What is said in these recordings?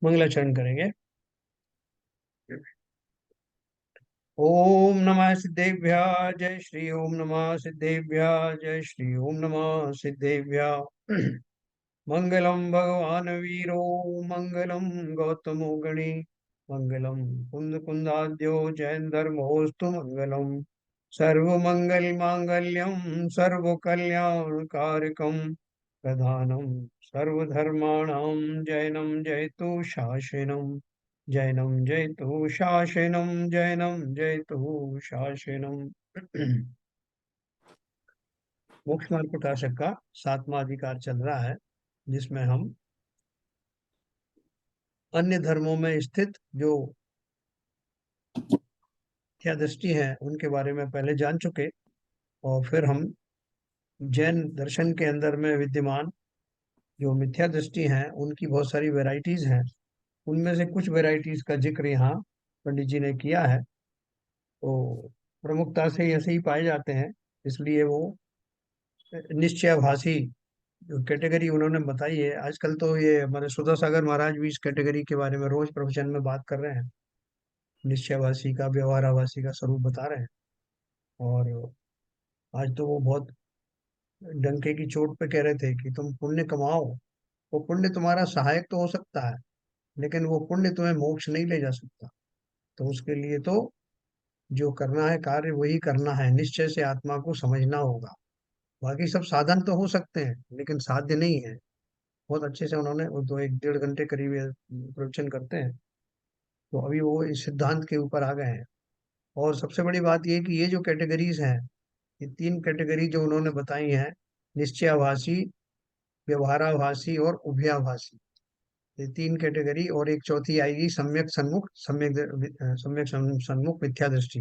मंगलाचरण करेंगे। ओम नमः सिद्धेभ्य जय श्री ओम नमः सिद्धेभ्य जय श्री ओम नमः सिद्धेभ्य। मंगलम भगवान वीरो मंगलम गौतमो गणे मंगलम कुंद कुंदाद्यो जैन धर्मोस्तु मंगलम सर्वमंगल मांगल्यम सर्व कल्याण कारकम प्रधानम सर्वधर्माणां जैनम जयतु शासनम जैनम जयतु शासनम जैनम जयतु शासनम। मोक्ष मार्ग प्रकाशक का 7वां अधिकार चल रहा है, जिसमें हम अन्य धर्मों में स्थित जो मिथ्या दृष्टि है उनके बारे में पहले जान चुके, और फिर हम जैन दर्शन के अंदर में विद्यमान जो मिथ्या दृष्टि हैं उनकी बहुत सारी वैरायटीज हैं। उनमें से कुछ वैरायटीज का जिक्र यहाँ पंडित जी ने किया है। तो प्रमुखता से ऐसे ही पाए जाते हैं, इसलिए वो निश्चयभाषी जो कैटेगरी उन्होंने बताई है। आजकल तो ये हमारे सुधा सागर महाराज भी इस कैटेगरी के बारे में रोज प्रवचन में बात कर रहे हैं। निश्चयभाषी का व्यवहाराभासी का स्वरूप बता रहे हैं। और आज तो वो बहुत डंके की चोट पे कह रहे थे कि तुम पुण्य कमाओ। वो पुण्य तुम्हारा सहायक तो हो सकता है, लेकिन वो पुण्य तुम्हें मोक्ष नहीं ले जा सकता। तो उसके लिए तो जो करना है कार्य वही करना है, निश्चय से आत्मा को समझना होगा। बाकी सब साधन तो हो सकते हैं लेकिन साध्य नहीं है। बहुत अच्छे से उन्होंने वो तो 1-1.5 घंटे करीब ये प्रवचन करते हैं। तो अभी वो इस सिद्धांत के ऊपर आ गए हैं। और सबसे बड़ी बात ये कि ये जो कैटेगरीज हैं, ये 3 कैटेगरी जो उन्होंने बताई हैं, निश्चयाभासी, व्यवहाराभासी और उभयाभासी, ये 3 कैटेगरी, और एक चौथी आएगी सम्यक सन्मुख, सम्यक सन्मुख मिथ्या दृष्टि।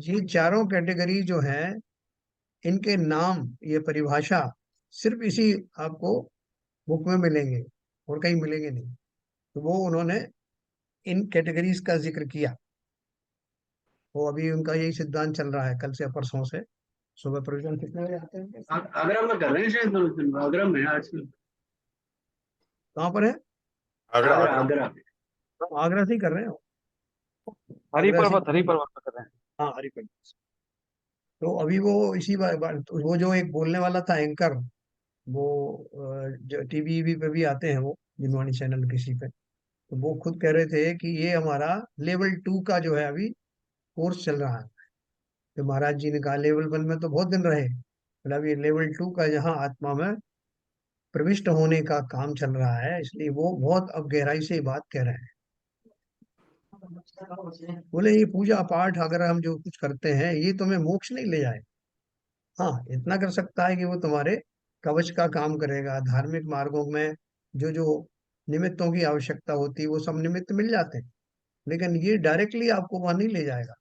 ये चारों कैटेगरी जो है, इनके नाम, ये परिभाषा सिर्फ इसी आपको बुक में मिलेंगे और कहीं मिलेंगे नहीं। तो वो उन्होंने इन कैटेगरीज का जिक्र किया। वो अभी उनका यही सिद्धांत चल रहा है, कल से परसों से। सुबह प्रवचन कितने बजे आते हैं? आगरा में कर रहे हैं शायद प्रवचन, आगरा में आजकल। कहाँ पर है? आगरा आगरा आगरा। आगरा। हम आगरा से ही कर रहे हो? आगरा से? हरिपर्वत हरिपर्वत में कर रहे हैं। हाँ, हरिपुर। तो अभी वो इसी तो वो जो एक बोलने वाला था एंकर, वो जो टीवी पे भी आते हैं, वो जिनवाणी चैनल किसी पे, तो वो खुद कह रहे थे कि ये हमारा लेवल 2 का जो है अभी कोर्स चल रहा है। तो महाराज जी ने कहा लेवल 1 में तो बहुत दिन रहे, मतलब ये लेवल 2 का जहाँ आत्मा में प्रविष्ट होने का काम चल रहा है, इसलिए वो बहुत अब गहराई से ये बात कह रहे हैं। बोले ये पूजा पाठ अगर हम जो कुछ करते हैं ये तुम्हें मोक्ष नहीं ले जाए। हाँ, इतना कर सकता है कि वो तुम्हारे कवच का काम करेगा। धार्मिक मार्गों में जो जो निमित्तों की आवश्यकता होती है वो सब निमित्त मिल जाते हैं, लेकिन ये डायरेक्टली आपको वहां नहीं ले जाएगा।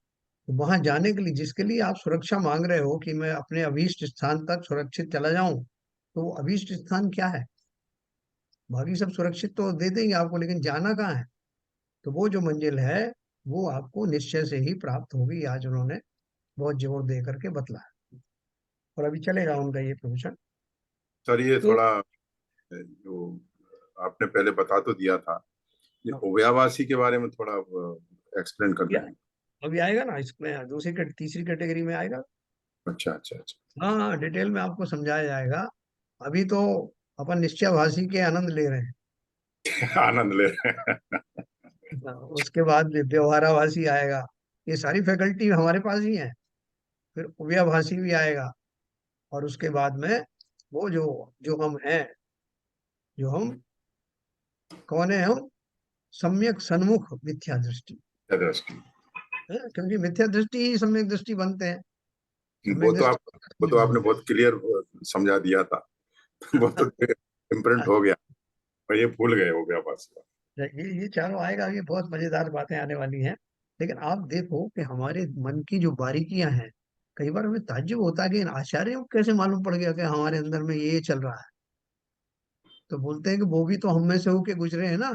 तो वहां जाने के लिए, जिसके लिए आप सुरक्षा मांग रहे हो कि मैं अपने अभीष्ट स्थान तक सुरक्षित चला जाऊं, तो वो अभीष्ट स्थान क्या है? बाकी सब सुरक्षित तो दे देंगे आपको, लेकिन जाना कहाँ है? तो वो जो मंजिल है वो आपको निश्चय से ही प्राप्त होगी। आज उन्होंने बहुत जोर दे करके बतलाया, और अभी चलेगा उनका ये प्रवचन। सर ये तो थोड़ा जो आपने पहले बता तो दिया था, ये उभयावासी के बारे में थोड़ा एक्सप्लेन कर या- दें। अभी आएगा ना, इसमें तीसरी कैटेगरी में आएगा। अच्छा अच्छा अच्छा। हाँ हाँ, डिटेल में आपको समझाया जाएगा। अभी तो अपन निश्चयभाषी के आनंद ले रहे हैं। आनंद ले रहे हैं। हाँ, उसके बाद व्यवहाराभासी आएगा। ये सारी फैकल्टी हमारे पास ही है। फिर उभयाभासी भी आएगा, और उसके बाद में वो जो जो हम हैं, जो हम कौन है, हम सम्यक सन्मुख मिथ्या दृष्टि दृष्टि। है, क्योंकि मिथ्या दृष्टि ही सम्यक दृष्टि बनते हैं। वो सम्यक तो आप वो दृष्टि तो आपने बहुत क्लियर समझा दिया था। वो तो इम्प्रिंट हो गया, और ये भूल गए उभयावासी। ये चारों आएगा। ये बहुत मजेदार बातें आने वाली हैं। लेकिन आप देखो कि हमारे मन की जो बारीकियां हैं, कई बार हमें ताज्जुब होता है कि इन आचार्यों को कैसे मालूम पड़ गया कि हमारे अंदर में ये चल रहा है। तो बोलते हैं कि वो भी तो हम में से होके गुजरे हैं ना।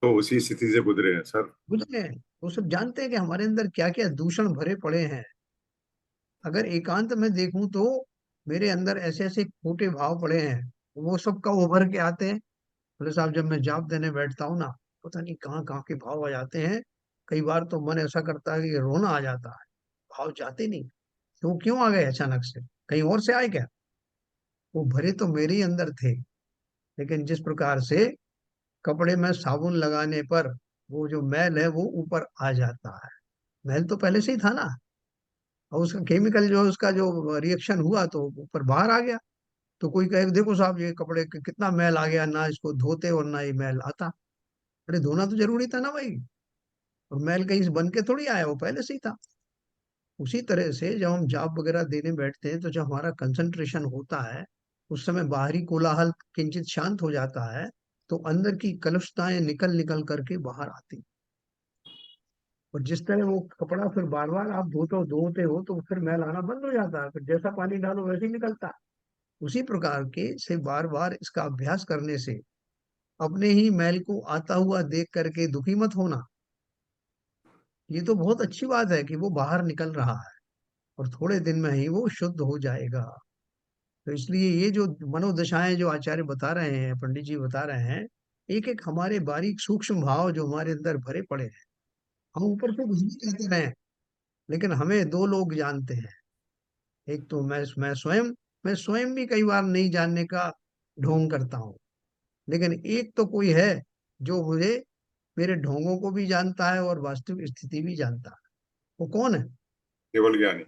तो उसी स्थिति से गुजरे हैं सर। गुजरे हैं, वो सब जानते हैं कि हमारे अंदर क्या क्या दूषण भरे पड़े हैं। अगर एकांत में देखूं तो मेरे अंदर ऐसे ऐसे खोटे भाव पड़े हैं वो सब का उभर के आते हैं। बोले साहब जब मैं जॉब देने बैठता हूँ ना, पता नहीं कहाँ कहाँ के भाव आ जाते हैं। कई बार तो मन ऐसा करता है कि रोना आ जाता है, भाव जाते नहीं। क्यों क्यों आ गए अचानक से, कहीं और से आए क्या? वो भरे तो मेरे ही अंदर थे, लेकिन जिस प्रकार से कपड़े में साबुन लगाने पर वो जो मैल है वो ऊपर आ जाता है, मैल तो पहले से ही था ना, और उसका केमिकल जो है, उसका जो रिएक्शन हुआ तो ऊपर बाहर आ गया। तो कोई कहे देखो साहब ये कपड़े कितना मैल आ गया, ना इसको धोते और ना ये मैल आता। अरे धोना तो जरूरी था ना भाई, और मैल कहीं से बन के थोड़ी आया, वो पहले से ही था। उसी तरह से जब हम जॉब वगैरह देने बैठते हैं तो जब हमारा कंसंट्रेशन होता है, उस समय बाहरी कोलाहल किंचित शांत हो जाता है, तो अंदर की कलुषताएं निकल निकल करके बाहर आती। और जिस तरह वो कपड़ा फिर बार बार आप धोते हो तो फिर मैल आना बंद हो जाता है, फिर जैसा पानी डालो वैसे ही निकलता है। उसी प्रकार के से बार बार इसका अभ्यास करने से अपने ही मैल को आता हुआ देख करके दुखी मत होना। ये तो बहुत अच्छी बात है कि वो बाहर निकल रहा है, और थोड़े दिन में ही वो शुद्ध हो जाएगा। तो इसलिए ये जो मनोदशाएं जो आचार्य बता रहे हैं, पंडित जी बता रहे हैं, एक एक हमारे बारीक सूक्ष्म भाव जो हमारे अंदर भरे पड़े हैं, हम ऊपर से कुछ भी कहते रहे, लेकिन हमें दो लोग जानते हैं। एक तो मैं स्वयं भी कई बार नहीं जानने का ढोंग करता हूँ, लेकिन एक तो कोई है जो मुझे, मेरे ढोंगों को भी जानता है और वास्तविक स्थिति भी जानता है। वो कौन है? केवल ज्ञानी।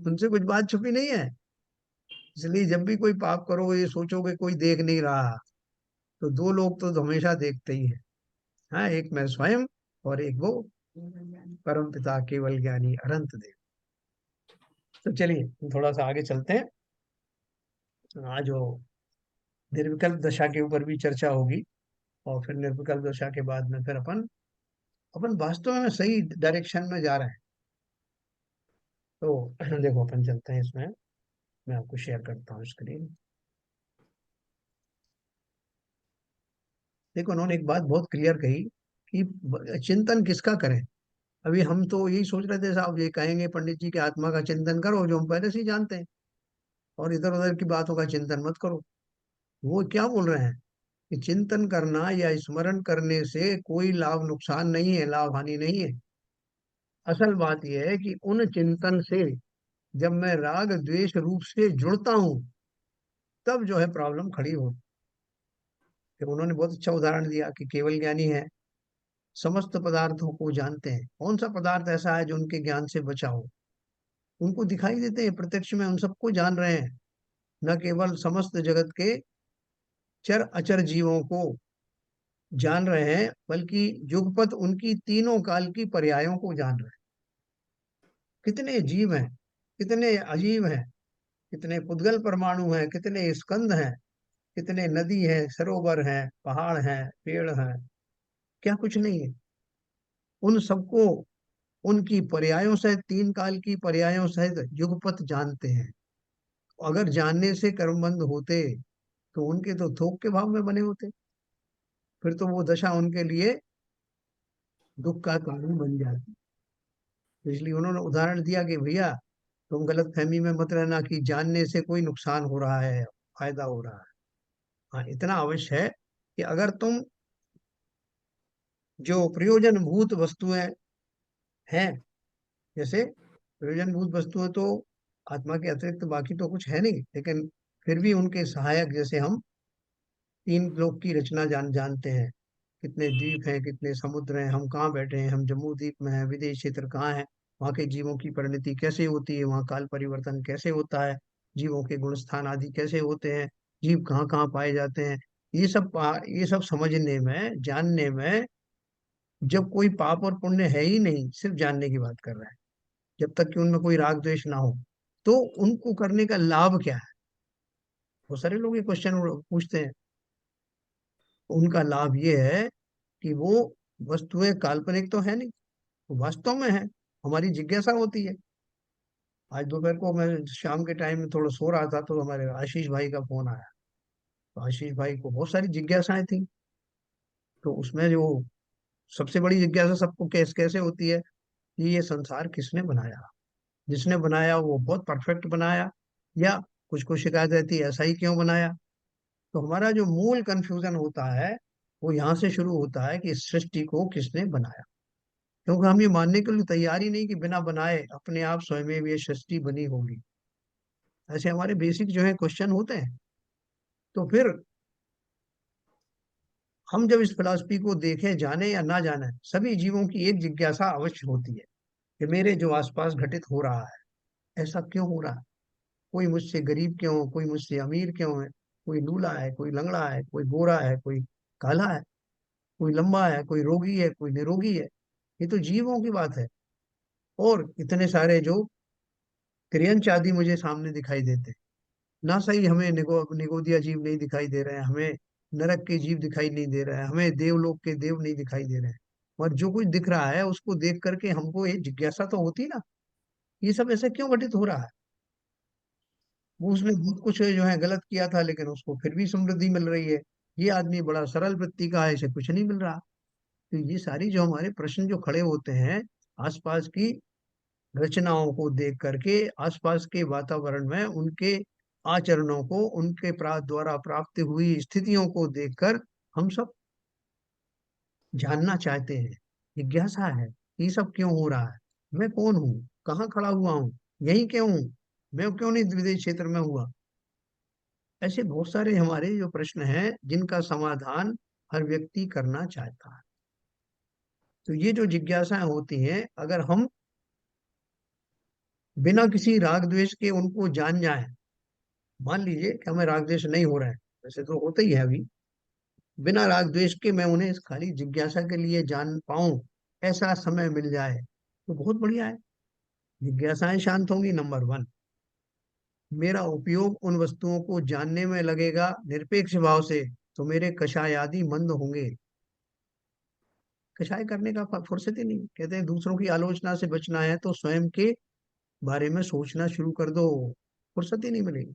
उनसे कुछ बात छुपी नहीं है। इसलिए जब भी कोई पाप करो ये सोचोगे कोई देख नहीं रहा, तो दो लोग तो हमेशा देखते ही हैं। हाँ, एक मैं स्वयं, और एक वो परम पिता केवल ज्ञानी अनंत देव। तो चलिए थोड़ा सा आगे चलते हैं। आज वो निर्विकल्प दशा के ऊपर भी चर्चा होगी, और फिर निर्विकल्प दशा के बाद में फिर अपन अपन वास्तव में सही डायरेक्शन में जा रहे हैं। तो देखो अपन चलते हैं इसमें, मैं आपको शेयर करता हूँ स्क्रीन। देखो उन्होंने एक बात बहुत क्लियर कही कि चिंतन किसका करें। अभी हम तो यही सोच रहे थे साहब, ये कहेंगे पंडित जी के आत्मा का चिंतन करो जो हम पहले से ही जानते हैं, और इधर उधर की बातों का चिंतन मत करो। वो क्या बोल रहे हैं कि चिंतन करना या स्मरण करने से कोई लाभ नुकसान नहीं है, लाभ हानि नहीं है। असल बात यह है कि उन चिंतन से जब मैं राग द्वेष रूप से जुड़ता हूं, तब जो है प्रॉब्लम खड़ी हो। फिर उन्होंने बहुत अच्छा उदाहरण दिया कि केवल ज्ञानी है, समस्त पदार्थों को जानते हैं। कौन सा पदार्थ ऐसा है जो उनके ज्ञान से बचा हो? उनको दिखाई देते हैं प्रत्यक्ष में, हम सबको जान रहे हैं। न केवल समस्त जगत के चर अचर जीवों को जान रहे हैं, बल्कि युगपत उनकी तीनों काल की पर्यायों को जान रहे हैं। कितने जीव हैं, कितने अजीब हैं, कितने पुद्गल परमाणु हैं, कितने स्कंद हैं, कितने नदी हैं, सरोवर हैं, पहाड़ हैं, पेड़ हैं, क्या कुछ नहीं है। उन सबको उनकी पर्यायों सहित, तीन काल की पर्यायों सहित युगपत जानते हैं। अगर जानने से कर्मबंध होते तो उनके तो थोक के भाव में बने होते, फिर तो वो दशा उनके लिए दुख का कारण बन जाती। तो इसलिए उन्होंने उदाहरण दिया कि भैया तुम गलत फहमी में मत रहना कि जानने से कोई नुकसान हो रहा है, फायदा हो रहा है। हाँ, इतना अवश्य है कि अगर तुम जो प्रयोजनभूत वस्तुएं हैं, जैसे प्रयोजनभूत वस्तुएं तो आत्मा के अतिरिक्त बाकी तो कुछ है नहीं, लेकिन फिर भी उनके सहायक, जैसे हम तीन लोक की रचना जानते हैं, कितने द्वीप हैं, कितने समुद्र हैं, हम कहाँ बैठे हैं, हम जम्मू द्वीप में हैं, विदेश क्षेत्र कहाँ है, वहाँ के जीवों की परिणति कैसे होती है, वहाँ काल परिवर्तन कैसे होता है, जीवों के गुण स्थान आदि कैसे होते हैं, जीव कहाँ कहाँ पाए जाते हैं, ये सब समझने में, जानने में, जब कोई पाप और पुण्य है ही नहीं, सिर्फ जानने की बात कर रहे हैं, जब तक कि उनमें कोई राग द्वेष ना हो, तो उनको करने का लाभ क्या है? बहुत सारे लोग ये क्वेश्चन पूछते हैं। उनका लाभ ये है कि वो वस्तुएं काल्पनिक तो है नहीं, वो वास्तव में है। हमारी जिज्ञासा होती है। आज दोपहर को मैं शाम के टाइम में थोड़ा सो रहा था, तो हमारे आशीष भाई का फोन आया। तो आशीष भाई को बहुत सारी जिज्ञासाएं थी। तो उसमें जो सबसे बड़ी जिज्ञासा सबको कैसे कैसे होती है कि ये संसार किसने बनाया? जिसने बनाया वो बहुत परफेक्ट बनाया, या कुछ को शिकायत रहती है ऐसा ही क्यों बनाया। तो हमारा जो मूल कंफ्यूजन होता है वो यहाँ से शुरू होता है कि इस सृष्टि को किसने बनाया। क्योंकि हम ये मानने के लिए तैयार ही नहीं कि बिना बनाए अपने आप स्वयं ये सृष्टि बनी होगी। ऐसे हमारे बेसिक जो है क्वेश्चन होते हैं। तो फिर हम जब इस फिलॉसफी को देखें, जाने या ना जाने, सभी जीवों की एक जिज्ञासा अवश्य होती है कि मेरे जो आसपास घटित हो रहा है ऐसा क्यों हो रहा है। कोई मुझसे गरीब क्यों, कोई मुझसे अमीर क्यों है, कोई लूला है, कोई लंगड़ा है, कोई गोरा है, कोई काला है, कोई लंबा है, कोई रोगी है, कोई निरोगी है। ये तो जीवों की बात है। और इतने सारे जो क्रियंच आदि मुझे सामने दिखाई देते हैं। ना सही हमें निगोदिया जीव नहीं दिखाई दे रहे हैं, हमें नरक के जीव दिखाई नहीं दे रहे हैं, हमें देवलोक के देव नहीं दिखाई दे रहे हैं। और जो कुछ दिख रहा है उसको देख करके हमको ये जिज्ञासा तो होती ना, ये सब ऐसे क्यों घटित हो रहा है। वो उसने बहुत कुछ जो है गलत किया था लेकिन उसको फिर भी समृद्धि मिल रही है। ये आदमी बड़ा सरल वृत्ति का है, इसे कुछ नहीं मिल रहा। तो ये सारी जो हमारे प्रश्न जो खड़े होते हैं आसपास की रचनाओं को देख करके, आसपास के वातावरण में उनके आचरणों को, उनके द्वारा प्राप्त हुई स्थितियों को देखकर हम सब जानना चाहते हैं। जिज्ञासा है ये सब क्यों हो रहा है, मैं कौन हूँ, कहाँ खड़ा हुआ हूँ, यही क्यों हूँ, मैं क्यों नहीं विदेश क्षेत्र में हुआ। ऐसे बहुत सारे हमारे जो प्रश्न हैं जिनका समाधान हर व्यक्ति करना चाहता है। तो ये जो जिज्ञासाएं होती हैं, अगर हम बिना किसी राग द्वेष के उनको जान जाएं, मान लीजिए कि हमें राग द्वेष नहीं हो रहा है, वैसे तो होता ही है अभी, बिना राग द्वेष के मैं उन्हें खाली जिज्ञासा के लिए जान पाऊं, ऐसा समय मिल जाए तो बहुत बढ़िया है। जिज्ञासाएं शांत होंगी, नंबर वन। मेरा उपयोग उन वस्तुओं को जानने में लगेगा निरपेक्ष भाव से, तो मेरे कषाय आदि मंद होंगे। कषाय करने का फुर्सत ही नहीं। कहते हैं दूसरों की आलोचना से बचना है तो स्वयं के बारे में सोचना शुरू कर दो, फुर्सत ही नहीं मिलेगी।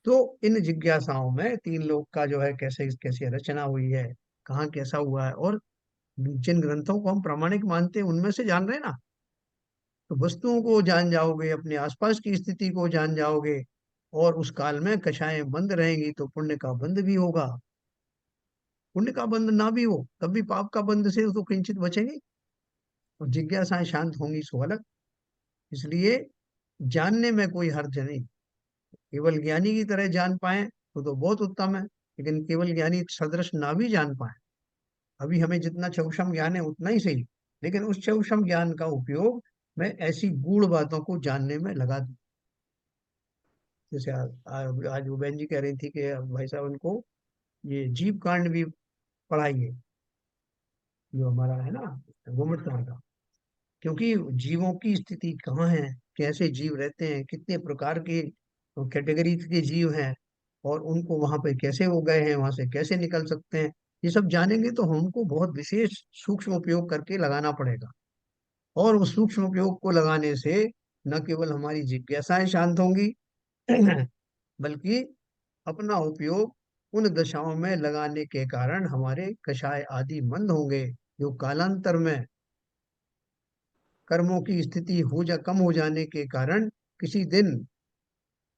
तो इन जिज्ञासाओं में तीन लोग का जो है कैसे कैसे रचना हुई है, कहाँ कैसा हुआ है, और जिन ग्रंथों को हम प्रामाणिक मानते हैं उनमें से जान रहे हैं ना। तो वस्तुओं को जान जाओगे, अपने आसपास की स्थिति को जान जाओगे, और उस काल में कषायें बंद रहेंगी तो पुण्य का बंध भी होगा। पुण्य का बंध ना भी हो तब भी पाप का बंध से तो किंचित बचेंगे। और जिज्ञासाएं शांत होंगी सो अलग। इसलिए जानने में कोई हर्ज नहीं। केवल ज्ञानी की तरह जान पाए तो बहुत उत्तम है, लेकिन केवल ज्ञानी सदृश ना भी जान पाए, अभी हमें जितना चौक्षम ज्ञान है उतना ही सही, लेकिन उस चौक्षम ज्ञान का उपयोग मैं ऐसी गूढ़ बातों को जानने में लगा दूं। जैसे आज वो बहन जी कह रही थी कि भाई साहब उनको ये जीव कांड भी पढ़ाइए, जो हमारा है ना गोमट कांड का। क्योंकि जीवों की स्थिति कहाँ है, कैसे जीव रहते हैं, कितने प्रकार के कैटेगरी के जीव हैं, और उनको वहां पे कैसे वो गए हैं, वहां से कैसे निकल सकते हैं, ये सब जानेंगे तो हमको बहुत विशेष सूक्ष्म उपयोग करके लगाना पड़ेगा। और उस सूक्ष्म उपयोग को लगाने से न केवल हमारी जिज्ञासाएं शांत होंगी बल्कि अपना उपयोग उन दशाओं में लगाने के कारण हमारे कषाय आदि मंद होंगे, जो कालांतर में कर्मों की स्थिति कम हो जाने के कारण किसी दिन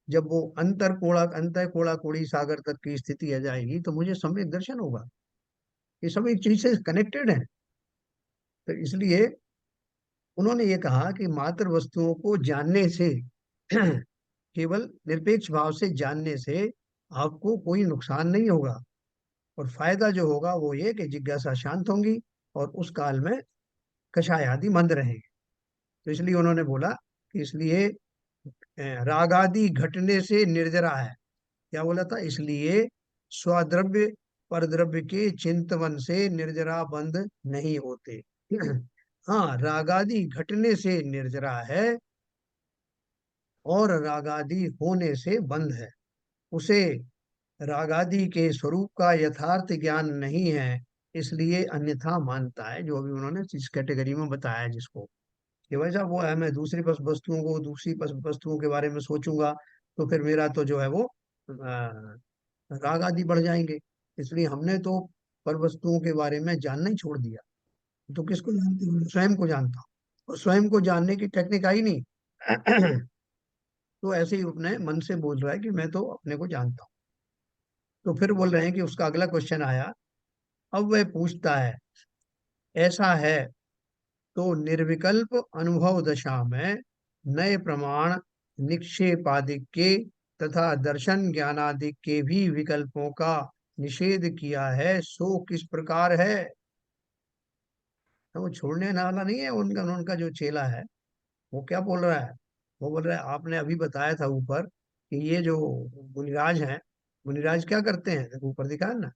जब वो अंतर कोड़ा कोड़ी सागर तक की स्थिति आ जाएगी तो मुझे सम्यक दर्शन होगा। ये सब एक चीज से कनेक्टेड है। तो इसलिए उन्होंने ये कहा कि मात्र वस्तुओं को जानने से केवल निरपेक्ष भाव से जानने से आपको कोई नुकसान नहीं होगा, और फायदा जो होगा वो ये कि जिज्ञासा शांत होंगी और उस काल में कषाय आदि मंद रहेंगे। तो इसलिए उन्होंने बोला कि इसलिए राग आदि घटने से निर्जरा है। क्या बोला था, इसलिए स्वद्रव्य परद्रव्य के चिंतवन से निर्जरा बंद नहीं होते। हाँ, रागादि घटने से निर्जरा है और रागादि होने से बंद है। उसे रागादि के स्वरूप का यथार्थ ज्ञान नहीं है, इसलिए अन्यथा मानता है। जो अभी उन्होंने इस कैटेगरी में बताया जिसको, कि भाई साहब वो है, मैं दूसरी वस्तुओं को, दूसरी वस्तुओं के बारे में सोचूंगा तो फिर मेरा तो जो है वो राग आदि बढ़ जाएंगे। इसलिए हमने तो पर वस्तुओं के बारे में जानना ही छोड़ दिया। तो किसको जानते हो, स्वयं को जानता हूँ, और स्वयं को जानने की टेक्निक आई नहीं। तो ऐसे ही अपने मन से बोल रहा है कि मैं तो अपने को जानता हूँ। तो फिर बोल रहे हैं कि उसका अगला क्वेश्चन आया। अब वह पूछता है, ऐसा है तो निर्विकल्प अनुभव दशा में नए प्रमाण निक्षेपादि के तथा दर्शन ज्ञानादि के भी विकल्पों का निषेध किया है, सो किस प्रकार है? तो वो छोड़ने वाला नहीं है, उनका उनका जो चेला है वो क्या बोल रहा है? वो बोल रहा है आपने अभी बताया था ऊपर कि ये जो मुनिराज हैं, मुनिराज क्या करते हैं? देखो ऊपर दिखा है ना,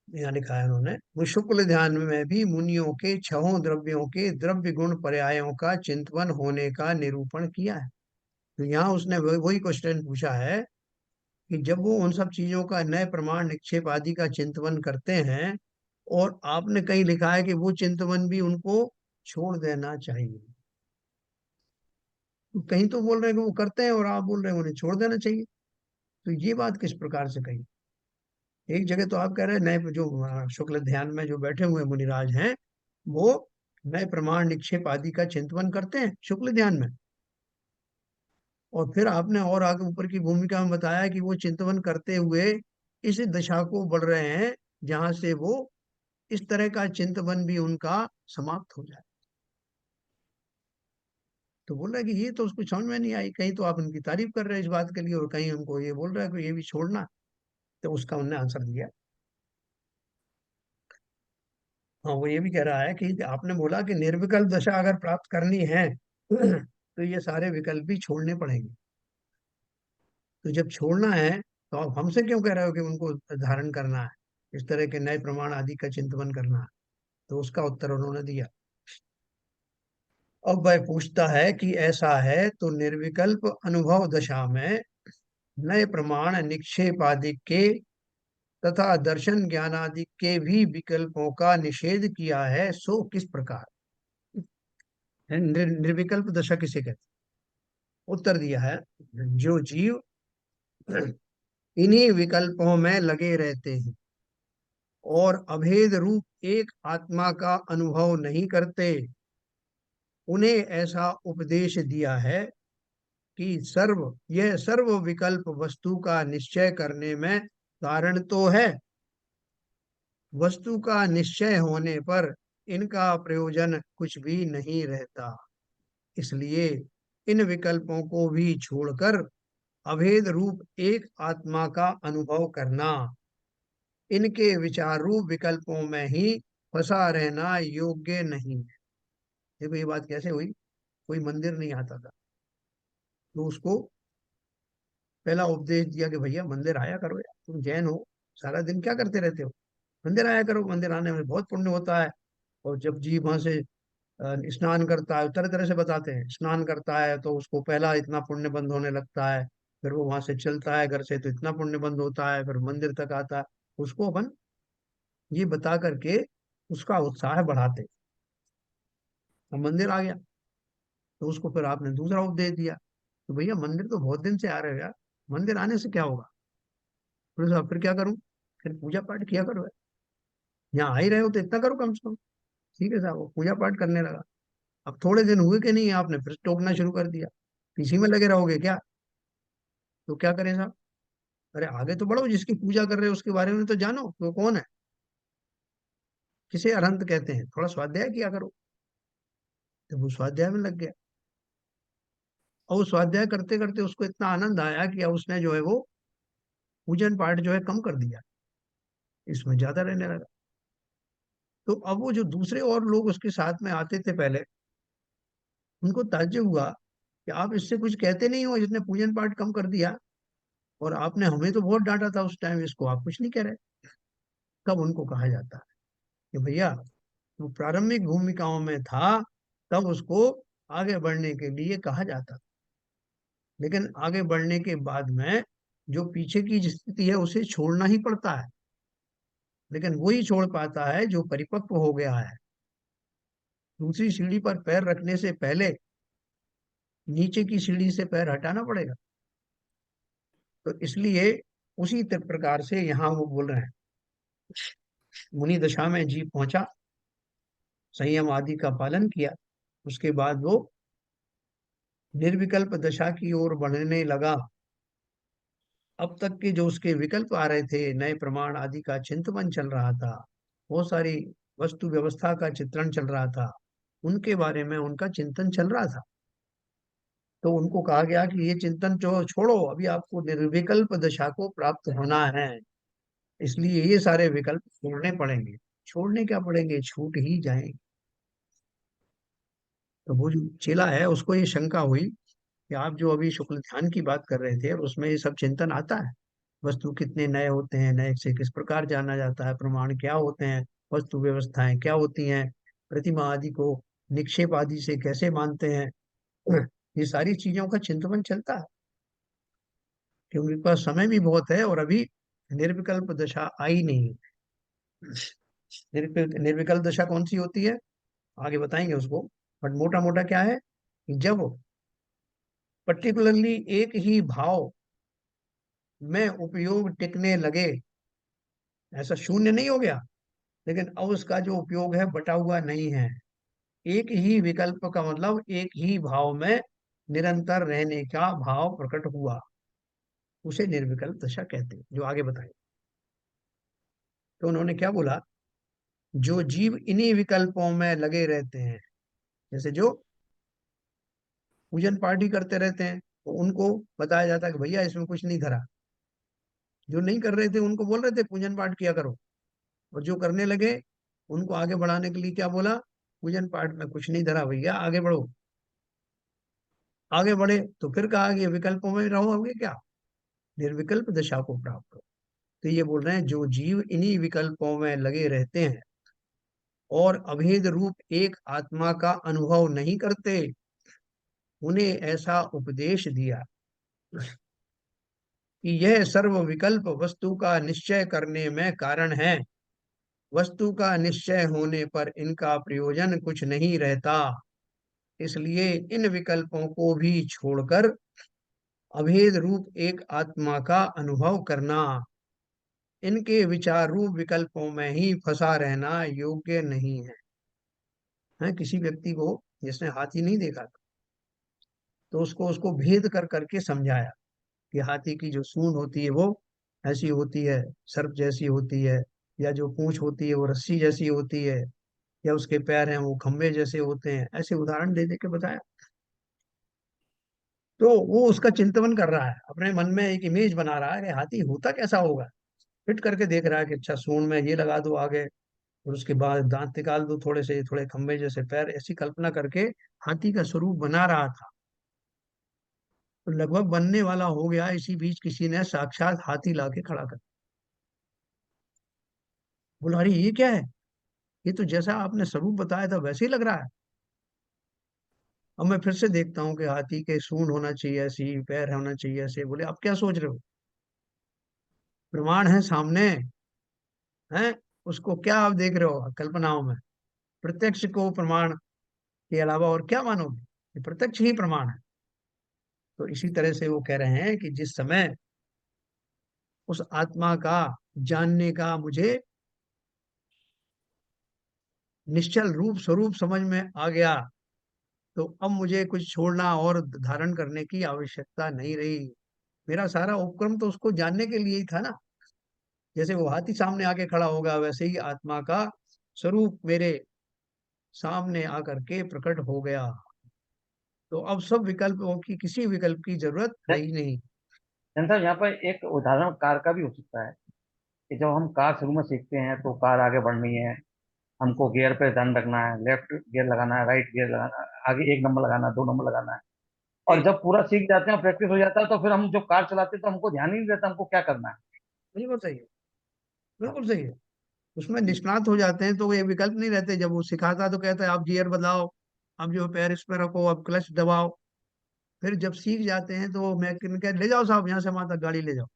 यहाँ लिखा है उन्होंने, वो शुक्ल ध्यान में भी मुनियों के छहों द्रव्यों के द्रव्य गुण पर्यायों का चिंतवन होने का निरूपण किया है। तो यहाँ उसने वही क्वेश्चन पूछा है कि जब वो उन सब चीजों का नए प्रमाण निक्षेप आदि का चिंतवन करते हैं, और आपने कहीं लिखा है कि वो चिंतवन भी उनको छोड़ देना चाहिए। तो कहीं तो बोल रहे हैं कि वो करते हैं और आप बोल रहे हैं उन्हें छोड़ देना चाहिए। तो ये बात किस प्रकार से कही? एक जगह तो आप कह रहे हैं नए जो शुक्ल ध्यान में जो बैठे हुए मुनिराज हैं, वो नए प्रमाण निक्षेप आदि का चिंतवन करते हैं शुक्ल ध्यान में। और फिर आपने और आगे ऊपर की भूमिका में बताया कि वो चिंतवन करते हुए इस दशा को बढ़ रहे हैं जहां से वो इस तरह का चिंतवन भी उनका समाप्त हो जाए। तो बोल रहा है कि ये तो उसको समझ में नहीं आई, कहीं तो आप उनकी तारीफ कर रहे हैं इस बात के लिए और कहीं उनको ये बोल रहा है कि ये भी छोड़ना। तो उसका उन्होंने आंसर दिया। हाँ, वो ये भी कह रहा है कि आपने बोला कि निर्विकल्प दशा अगर प्राप्त करनी है तो ये सारे विकल्प भी छोड़ने पड़ेंगे। तो जब छोड़ना है तो आप हमसे क्यों कह रहे हो कि उनको धारण करना है, इस तरह के नए प्रमाण आदि का चिंतन करना है? तो उसका उत्तर उन्होंने दिया। अब वह पूछता है कि ऐसा है तो निर्विकल्प अनुभव दशा में नए प्रमाण निक्षेप आदि के तथा दर्शन ज्ञान आदि के भी विकल्पों का निषेध किया है, सो किस प्रकार है? निर्विकल्प दशा किसे कहते हैं? उत्तर दिया है, जो जीव इन्हीं विकल्पों में लगे रहते हैं और अभेद रूप एक आत्मा का अनुभव नहीं करते, उन्हें ऐसा उपदेश दिया है कि यह सर्व विकल्प वस्तु का निश्चय करने में कारण तो है, वस्तु का निश्चय होने पर इनका प्रयोजन कुछ भी नहीं रहता। इसलिए इन विकल्पों को भी छोड़कर अभेद रूप एक आत्मा का अनुभव करना, इनके विचार रूप विकल्पों में ही फंसा रहना योग्य नहीं है। देखो ये बात कैसे हुई? कोई मंदिर नहीं आता था तो उसको पहला उपदेश दिया कि भैया मंदिर आया करो यार, तुम जैन हो, सारा दिन क्या करते रहते हो? मंदिर आया करो, मंदिर आने में बहुत पुण्य होता है। और जब जीव वहां से स्नान करता है, तरह तरह से बताते हैं, स्नान करता है तो उसको पहला इतना पुण्य बंद होने लगता है, फिर वो वहां से चलता है घर से तो इतना पुण्य बंद होता है, फिर मंदिर तक आता है। उसको अपन ये बता करके उसका उत्साह बढ़ाते। अब मंदिर आ गया तो उसको फिर आपने दूसरा उपदेश दिया तो भैया मंदिर तो बहुत दिन से आ रहे हो यार, मंदिर आने से क्या होगा? फिर क्या करूं? फिर पूजा पाठ किया करो यार। यहाँ आ ही रहे हो तो इतना करो कम से कम। ठीक है साहब, वो पूजा पाठ करने लगा। अब थोड़े दिन हुए कि नहीं, आपने फिर टोकना शुरू कर दिया, इसी में लगे रहोगे क्या? तो क्या करें साहब? अरे आगे तो बढ़ो, जिसकी पूजा कर रहे हो उसके बारे में तो जानो वो कौन है, किसे अरहंत कहते हैं, थोड़ा स्वाध्याय किया करो। तो वो स्वाध्याय में लग गया और वो स्वाध्याय करते करते उसको इतना आनंद आया कि अब उसने जो है वो पूजन पाठ जो है कम कर दिया, इसमें ज्यादा रहने लगा। तो अब वो जो दूसरे और लोग उसके साथ में आते थे पहले, उनको ताज्जुब हुआ कि आप इससे कुछ कहते नहीं हो, जिसने पूजन पाठ कम कर दिया, और आपने हमें तो बहुत डांटा था उस टाइम, इसको आप कुछ नहीं कह रहे। तब उनको कहा जाता है कि भैया वो प्रारंभिक भूमिकाओं में था, तब उसको आगे बढ़ने के लिए कहा जाता, लेकिन आगे बढ़ने के बाद में जो पीछे की स्थिति है उसे छोड़ना ही पड़ता है। लेकिन वही छोड़ पाता है जो परिपक्व हो गया है। दूसरी सीढ़ी पर पैर रखने से पहले नीचे की सीढ़ी से पैर हटाना पड़ेगा। तो इसलिए उसी प्रकार से यहाँ वो बोल रहे हैं, मुनि दशा में जीव पहुंचा, संयम आदि का पालन किया, उसके बाद वो निर्विकल्प दशा की ओर बढ़ने लगा। अब तक के जो उसके विकल्प आ रहे थे, नए प्रमाण आदि का चिंतन चल रहा था, बहुत सारी वस्तु व्यवस्था का चित्रण चल रहा था, उनके बारे में उनका चिंतन चल रहा था। तो उनको कहा गया कि ये चिंतन जो छोड़ो, अभी आपको निर्विकल्प दशा को प्राप्त होना है, इसलिए ये सारे विकल्प छोड़ने पड़ेंगे। छोड़ने क्या पड़ेंगे, छूट ही जाएंगे। तो वो जो चेला है उसको ये शंका हुई कि आप जो अभी शुक्ल ध्यान की बात कर रहे थे और उसमें ये सब चिंतन आता है, वस्तु कितने नए होते हैं, नए से किस प्रकार जाना जाता है, प्रमाण क्या होते हैं, वस्तु व्यवस्थाएं क्या होती हैं, प्रतिमा आदि को निक्षेप आदि से कैसे मानते हैं, ये सारी चीजों का चिंतन चलता है क्योंकि उनके पास समय भी बहुत है और अभी निर्विकल्प दशा आई नहीं। निर्विकल्प दशा कौन सी होती है आगे बताएंगे उसको, बट मोटा मोटा क्या है कि जब पर्टिकुलरली एक ही भाव में उपयोग टिकने लगे, ऐसा शून्य नहीं हो गया, लेकिन अब उसका जो उपयोग है बटा हुआ नहीं है। एक ही विकल्प का मतलब एक ही भाव में निरंतर रहने का भाव प्रकट हुआ, उसे निर्विकल्प दशा कहते हैं, जो आगे बताएं। तो उन्होंने क्या बोला, जो जीव इन्हीं विकल्पों में लगे रहते हैं, जैसे जो पूजन पाठ ही करते रहते हैं, तो उनको बताया जाता है कि भैया इसमें कुछ नहीं धरा। जो नहीं कर रहे थे उनको बोल रहे थे पूजन पाठ किया करो, और जो करने लगे उनको आगे बढ़ाने के लिए क्या बोला, पूजन पाठ में कुछ नहीं धरा भैया, आगे बढ़ो। आगे बढ़े तो फिर कहा कि ये विकल्पों में रहोगे क्या, निर्विकल्प दशा को प्राप्त करो। तो ये बोल रहे हैं जो जीव इन्हीं विकल्पों में लगे रहते हैं और अभेद रूप एक आत्मा का अनुभव नहीं करते, उन्हें ऐसा उपदेश दिया कि यह सर्व विकल्प वस्तु का निश्चय करने में कारण है। वस्तु का निश्चय होने पर इनका प्रयोजन कुछ नहीं रहता, इसलिए इन विकल्पों को भी छोड़कर अभेद रूप एक आत्मा का अनुभव करना, इनके विचार रूप विकल्पों में ही फंसा रहना योग्य नहीं है। किसी व्यक्ति को जिसने हाथी नहीं देखा था, तो उसको उसको भेद कर करके समझाया कि हाथी की जो सूंड होती है वो ऐसी होती है, सर्प जैसी होती है, या जो पूंछ होती है वो रस्सी जैसी होती है, या उसके पैर हैं वो खंबे जैसे होते हैं, ऐसे उदाहरण दे दे के बताया। तो वो उसका चिंतन कर रहा है, अपने मन में एक इमेज बना रहा है कि हाथी होता कैसा होगा, फिट करके देख रहा है कि अच्छा सूंड में ये लगा दो आगे, और उसके बाद दांत निकाल दो थोड़े से, थोड़े खंबे जैसे पैर, ऐसी कल्पना करके हाथी का स्वरूप बना रहा था। तो लगभग बनने वाला हो गया, इसी बीच किसी ने साक्षात हाथी लाके खड़ा कर, बोला अरे ये क्या है, ये तो जैसा आपने स्वरूप बताया था वैसे ही लग रहा है। अब मैं फिर से देखता हूँ कि हाथी के सूंड होना चाहिए ऐसी, पैर होना चाहिए ऐसे। बोले आप क्या सोच रहे हो, प्रमाण है सामने, है, उसको क्या आप देख रहे हो कल्पनाओं में, प्रत्यक्ष को प्रमाण के अलावा और क्या मानोगे, ये प्रत्यक्ष ही प्रमाण है। तो इसी तरह से वो कह रहे हैं कि जिस समय उस आत्मा का जानने का मुझे निश्चल रूप स्वरूप समझ में आ गया, तो अब मुझे कुछ छोड़ना और धारण करने की आवश्यकता नहीं रही। मेरा सारा उपक्रम तो उसको जानने के लिए ही था ना। जैसे वो हाथी सामने आके खड़ा होगा, वैसे ही आत्मा का स्वरूप मेरे सामने आकर के प्रकट हो गया। तो अब सब विकल्पों की, किसी विकल्प की जरूरत रही नहीं। साहब यहाँ पर एक उदाहरण कार का भी हो सकता है कि जब हम कार शुरू में सीखते हैं तो कार आगे बढ़नी है, हमको गियर पे ध्यान रखना है, लेफ्ट गियर लगाना है, राइट गियर लगाना है, आगे 1 नंबर लगाना है, 2 नंबर लगाना है। और जब पूरा सीख जाते हैं, प्रैक्टिस हो जाता है, तो फिर हम जो कार चलाते हैं तो हमको ध्यान ही नहीं रहता हमको क्या करना है। बिल्कुल सही है, हाँ। बिल्कुल सही है। उसमें निष्णात हो जाते हैं तो ये विकल्प नहीं रहते। जब वो सिखाता तो कहता है आप गियर बदलाओ, अब जो पैर इस पर रखो, अब क्लच दबाओ। फिर जब सीख जाते हैं तो मैकेनिक कहता है, ले जाओ साहब यहाँ से वहां तक गाड़ी ले जाओ।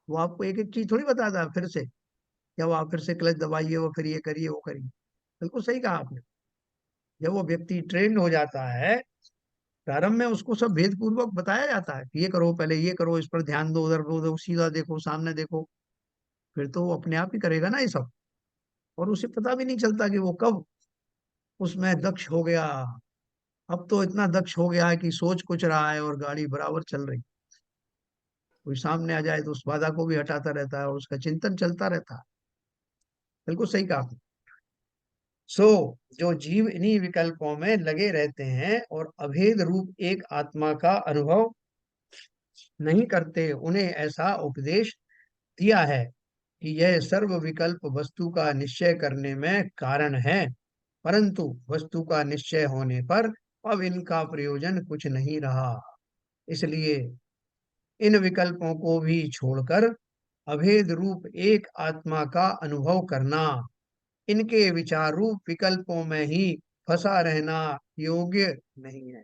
वो आपको एक एक चीज थोड़ी बताता है फिर से, या वो आप फिर से क्लच दबाइए, वो फिर ये करिए वो करिए। बिल्कुल सही कहा आपने। जब वो व्यक्ति ट्रेंड हो जाता है, प्रारंभ में उसको सब भेद पूर्वक बताया जाता है कि ये करो, पहले ये करो, इस पर ध्यान दो, उधर उधर सीधा देखो, सामने देखो। फिर तो वो अपने आप ही करेगा ना ये सब, और उसे पता भी नहीं चलता कि वो कब उसमें दक्ष हो गया। अब तो इतना दक्ष हो गया है कि सोच कुछ रहा है और गाड़ी बराबर चल रही। कोई सामने आ जाए तो उस बाधा को भी हटाता रहता है और उसका चिंतन चलता रहता है। बिल्कुल सही कहा आपने। सो जो जीव इन्हीं विकल्पों में लगे रहते हैं और अभेद रूप एक आत्मा का अनुभव नहीं करते, उन्हें ऐसा उपदेश दिया है कि यह सर्व विकल्प वस्तु का निश्चय करने में कारण है, परंतु वस्तु का निश्चय होने पर अब इनका प्रयोजन कुछ नहीं रहा। इसलिए इन विकल्पों को भी छोड़कर अभेद रूप एक आत्मा का अनुभव करना, इनके विचार रूप विकल्पों में ही फंसा रहना योग्य नहीं है।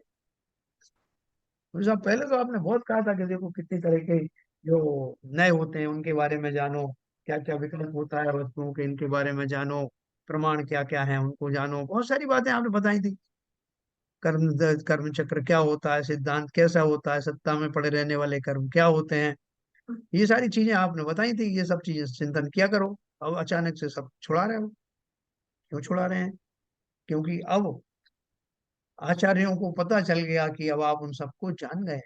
तो साहब पहले तो आपने बहुत कहा था कि देखो कितनी तरह के जो नए होते हैं उनके बारे में जानो, क्या क्या विकल्प होता है वस्तुओं के, इनके बारे में जानो, प्रमाण क्या क्या है उनको जानो, बहुत सारी बातें आपने बताई थी। कर्म चक्र क्या होता है, सिद्धांत कैसा होता है, सत्ता में पड़े रहने वाले कर्म क्या होते हैं, ये सारी चीजें आपने बताई थी। ये सब चीजें चिंतन किया करो। अब अचानक से सब छुड़ा रहे हो, क्यों छुड़ा रहे हैं? क्योंकि अब आचार्यों को पता चल गया कि अब आप उन सबको जान गए,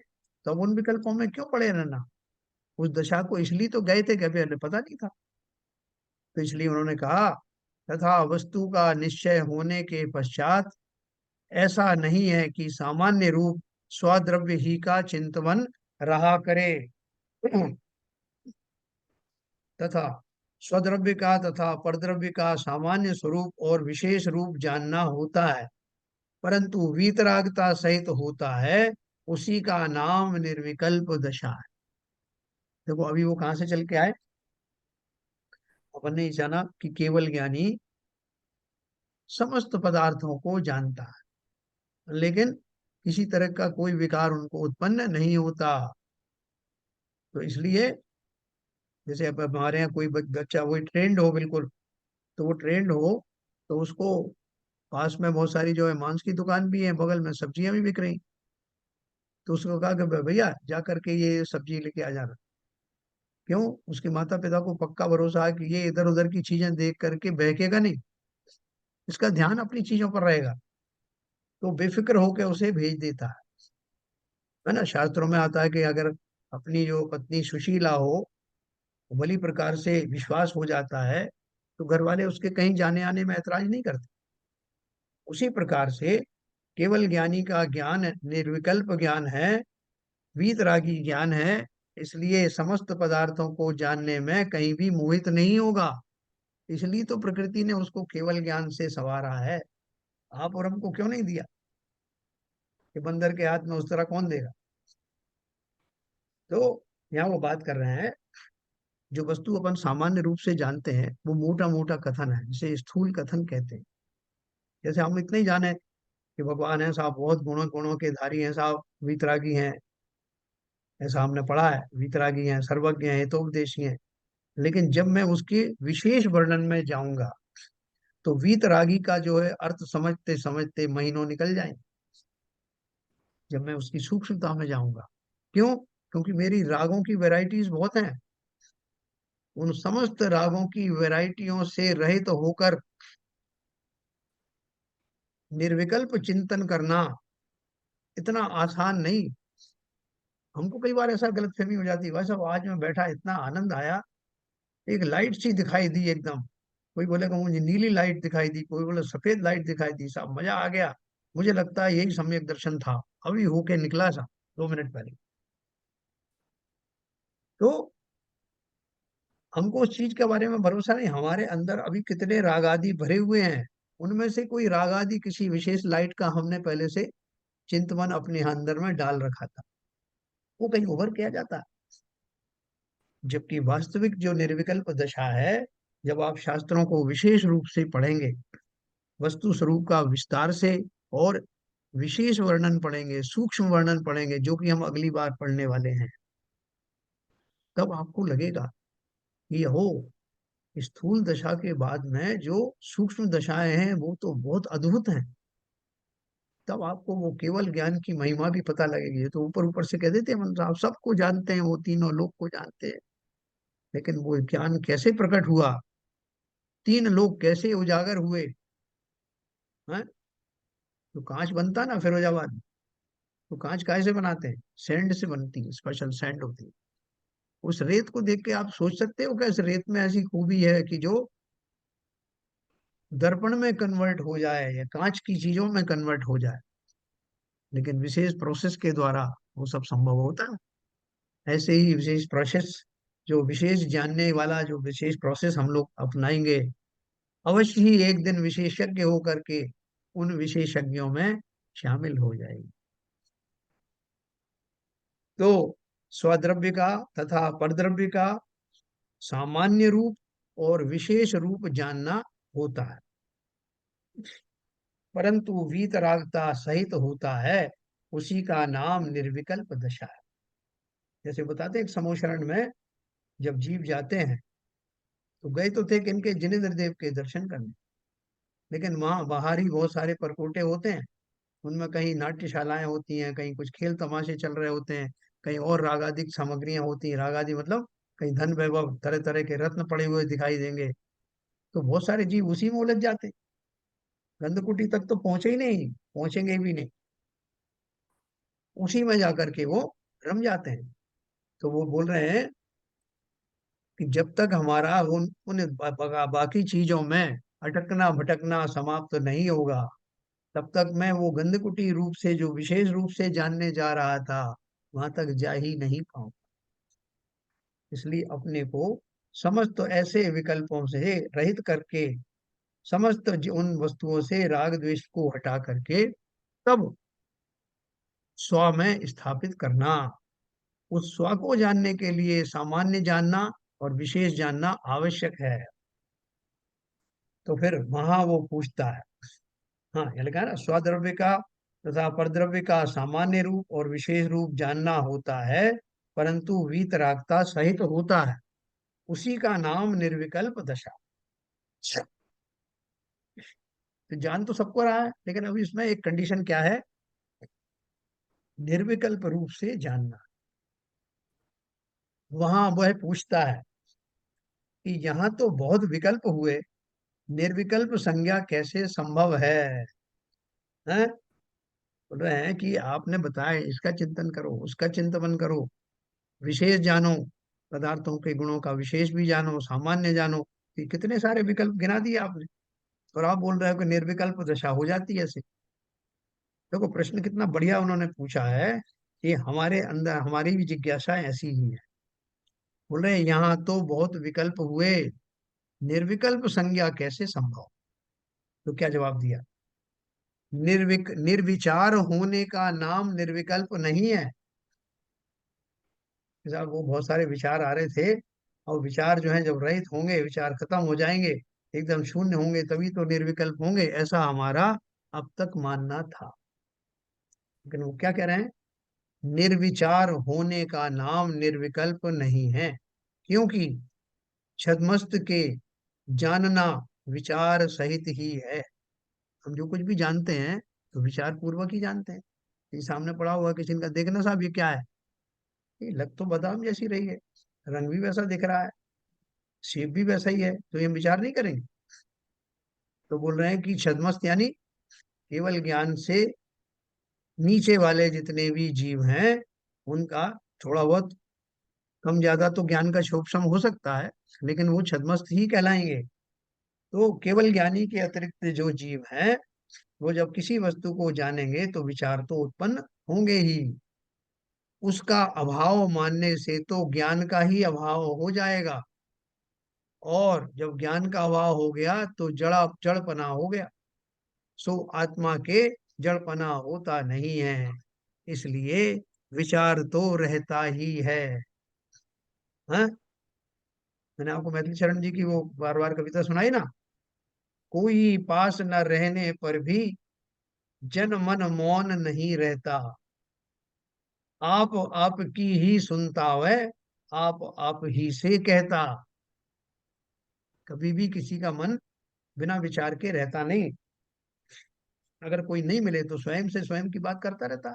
तो अब उन विकल्पों में क्यों पड़े रहना? उस दशा को इसलिए तो गए थे कि अभी हमें पता नहीं था। तो इसलिए उन्होंने कहा, तथा वस्तु का निश्चय होने के पश्चात ऐसा नहीं है कि सामान्य रूप स्वद्रव्य ही का चिंतवन रहा करे। तथा स्वद्रव्य का तथा परद्रव्य का सामान्य स्वरूप और विशेष रूप जानना होता है, परंतु वीतरागता सहित होता है, उसी का नाम निर्विकल्प दशा है। देखो अभी वो कहाँ से चल के आए? अपन ने जाना कि केवल ज्ञानी समस्त पदार्थों को जानता है, लेकिन किसी तरह का कोई विकार उनको उत्पन्न नहीं होता। तो इसलिए जैसे अब हमारे यहाँ कोई बच्चा वही ट्रेंड हो बिल्कुल, तो वो ट्रेंड हो, तो उसको पास में बहुत सारी जो है मांस की दुकान भी है, बगल में सब्जियां भी बिक रही, तो उसको कहा कि भैया जा करके ये सब्जी लेके आ जाना। क्यों? उसके माता पिता को पक्का भरोसा है कि ये इधर उधर की चीजें देख करके बहकेगा नहीं, इसका ध्यान अपनी चीजों पर रहेगा, तो बेफिक्र होकर उसे भेज देता है ना। शास्त्रों में आता है कि अगर अपनी जो पत्नी सुशीला हो, भली प्रकार से विश्वास हो जाता है, तो घर वाले उसके कहीं जाने आने में ऐतराज नहीं करते। उसी प्रकार से केवल ज्ञानी का ज्ञान निर्विकल्प ज्ञान है, वीतरागी ज्ञान है, इसलिए समस्त पदार्थों को जानने में कहीं भी मोहित नहीं होगा। इसलिए तो प्रकृति ने उसको केवल ज्ञान से संवारा है। आप और हमको क्यों नहीं दिया कि बंदर के हाथ में उस तरह कौन देगा? तो यहाँ वो बात कर रहे हैं, जो वस्तु अपन सामान्य रूप से जानते हैं वो मोटा मोटा कथन है, जिसे स्थूल कथन कहते हैं। जैसे हम इतना ही जाने कि भगवान है साहब, बहुत गुणों गुणों के धारी हैं साहब, वीतरागी हैं, ऐसा हमने पढ़ा है, वीतरागी हैं, सर्वज्ञ हैं, हितोपदेशी हैं। लेकिन जब मैं उसके विशेष वर्णन में जाऊंगा, तो वीतरागी का जो है अर्थ समझते समझते महीनों निकल जाएंगे, जब मैं उसकी सूक्ष्मता में जाऊंगा। क्यों? क्योंकि मेरी रागों की वैरायटीज बहुत हैं। उन समस्त रागों की वैरायटियों से रहित होकर निर्विकल्प चिंतन करना इतना आसान नहीं। हमको कई बार ऐसा गलतफहमी हो जाती है, भाई साहब आज मैं बैठा इतना आनंद आया, एक लाइट सी दिखाई दी एकदम, कोई बोलेगा मुझे नीली लाइट दिखाई दी, कोई बोले सफेद लाइट दिखाई दी, साहब मजा आ गया, मुझे लगता है यही सम्यक दर्शन था, अभी होके निकला सा 2 मिनट पहले। तो हमको उस चीज के बारे में भरोसा नहीं, हमारे अंदर अभी कितने राग आदि भरे हुए हैं, उनमें से कोई राग आदि किसी विशेष लाइट का हमने पहले से चिंतवन अपने अंदर में डाल रखा था, वो कहीं उभर के आ जाता है। जबकि वास्तविक जो निर्विकल्प दशा है, जब आप शास्त्रों को विशेष रूप से पढ़ेंगे, वस्तु स्वरूप का विस्तार से और विशेष वर्णन पढ़ेंगे, सूक्ष्म वर्णन पढ़ेंगे, जो कि हम अगली बार पढ़ने वाले हैं, तब आपको लगेगा कि हो स्थूल दशा के बाद में जो सूक्ष्म दशाएं हैं वो तो बहुत अद्भुत हैं। तब आपको वो केवल ज्ञान की महिमा भी पता लगेगी। तो ऊपर ऊपर से कह देते हैं मन साहब सबको जानते हैं, वो तीनों लोग को जानते हैं, लेकिन वो ज्ञान कैसे प्रकट हुआ, तीन लोग कैसे उजागर हुए हैं? तो कांच बनता ना फिरोजाबाद में, तो कांच काहे से बनाते हैं? सैंड से बनती है, स्पेशल सैंड होती है। उस रेत को देख के आप सोच सकते हो कि इस रेत में ऐसी खूबी है कि जो दर्पण में कन्वर्ट हो जाए या कांच की चीजों में कन्वर्ट हो जाए। लेकिन विशेष प्रोसेस के द्वारा वो सब संभव होता है। ऐसे ही विशेष प्रोसेस, जो विशेष जानने वाला जो विशेष प्रोसेस हम लोग अपनाएंगे, अवश्य ही एक दिन विशेषज्ञ होकर के उन विशेषज्ञों में शामिल हो जाएगी। तो स्वद्रव्य का तथा परद्रव्य का सामान्य रूप और विशेष रूप जानना होता है, परंतु वीतरागता सहित होता है, उसी का नाम निर्विकल्प दशा है। जैसे बताते हैं, एक समोशरण में जब जीव जाते हैं तो गए तो थे कि इनके जिनेन्द्र देव के दर्शन करने, लेकिन वहां बाहर ही बहुत सारे परकोटे होते हैं। उनमें कहीं नाट्यशालाएं होती हैं, कहीं कुछ खेल तमाशे चल रहे होते हैं, कहीं और रागादिक सामग्रियां होती हैं। रागादि मतलब कहीं धन वैभव, तरह तरह के रत्न पड़े हुए दिखाई देंगे। तो बहुत सारे जीव उसी में उलझ जाते हैं, गंधकुटी तक तो पहुंचे ही नहीं, पहुंचेंगे भी नहीं, उसी में जाकर के वो रम जाते हैं। तो वो बोल रहे हैं कि जब तक हमारा उन उन बाकी चीजों में अटकना भटकना समाप्त नहीं होगा, तब तक मैं वो गंधकुटी रूप से जो विशेष रूप से जानने जा रहा था, वहां तक जा ही नहीं पाऊं। इसलिए अपने को समस्त ऐसे विकल्पों से रहित करके, समस्त उन वस्तुओं से राग द्वेष को हटा करके तब स्व में स्थापित करना। उस स्व को जानने के लिए सामान्य जानना और विशेष जानना आवश्यक है। तो फिर वहां वो पूछता है, हाँ ये लिखा है ना, स्वद्रव्य का तथा परद्रव्य का सामान्य रूप और विशेष रूप जानना होता है, परंतु वीतरागता सहित होता है, उसी का नाम निर्विकल्प दशा। अच्छा, तो जान तो सबको रहा है, लेकिन अभी इसमें एक कंडीशन क्या है? निर्विकल्प रूप से जानना। वहां वह पूछता है कि यहाँ तो बहुत विकल्प हुए, निर्विकल्प संज्ञा कैसे संभव है? हैं? बोल रहे हैं कि आपने बताया इसका चिंतन करो, उसका चिंतन करो, विशेष जानो, पदार्थों के गुणों का विशेष भी जानो, सामान्य जानो। ये कितने सारे विकल्प गिना दिए आपने, और आप बोल रहे हो कि निर्विकल्प दशा हो जाती है ऐसे। देखो प्रश्न कितना बढ़िया उन्होंने पूछा है कि हमारे अंदर हमारी भी जिज्ञासा ऐसी ही है। बोल रहे हैं यहाँ तो बहुत विकल्प हुए, निर्विकल्प संज्ञा कैसे संभव? तो क्या जवाब दिया? निर्विचार होने का नाम निर्विकल्प नहीं है। साहब वो बहुत सारे विचार आ रहे थे, और विचार जो है जब रहित होंगे, विचार खत्म हो जाएंगे, एकदम शून्य होंगे, तभी तो निर्विकल्प होंगे, ऐसा हमारा अब तक मानना था। लेकिन वो क्या कह रहे हैं? निर्विचार होने का नाम निर्विकल्प नहीं है, क्योंकि छद्मस्त के जानना विचार सहित ही है। हम जो कुछ भी जानते हैं तो विचार पूर्वक ही जानते हैं। ये सामने पड़ा हुआ किसी का, देखना साहब ये क्या है, ये लग तो बादाम जैसी रही है, रंग भी वैसा दिख रहा है, शेप भी वैसा ही है, तो ये हम विचार नहीं करेंगे? तो बोल रहे हैं कि छद्मस्त यानी केवल ज्ञान से नीचे वाले जितने भी जीव हैं, उनका थोड़ा बहुत कम ज्यादा तो ज्ञान का क्षोभसम हो सकता है, लेकिन वो छद्मस्त ही कहलाएंगे। तो केवल ज्ञानी के अतिरिक्त जो जीव हैं, वो जब किसी वस्तु को जानेंगे तो विचार तो उत्पन्न होंगे ही। उसका अभाव मानने से तो ज्ञान का ही अभाव हो जाएगा, और जब ज्ञान का अभाव हो गया तो जड़पना हो गया। सो आत्मा के जड़पना होता नहीं है, इसलिए विचार तो रहता ही है। हाँ, मैंने आपको मैथिली शरण जी की वो बार बार कविता सुनाई ना, कोई पास न रहने पर भी जन मन मौन नहीं रहता, आप की ही सुनता वह, आप ही से कहता। कभी भी किसी का मन बिना विचार के रहता नहीं। अगर कोई नहीं मिले तो स्वयं से स्वयं की बात करता रहता।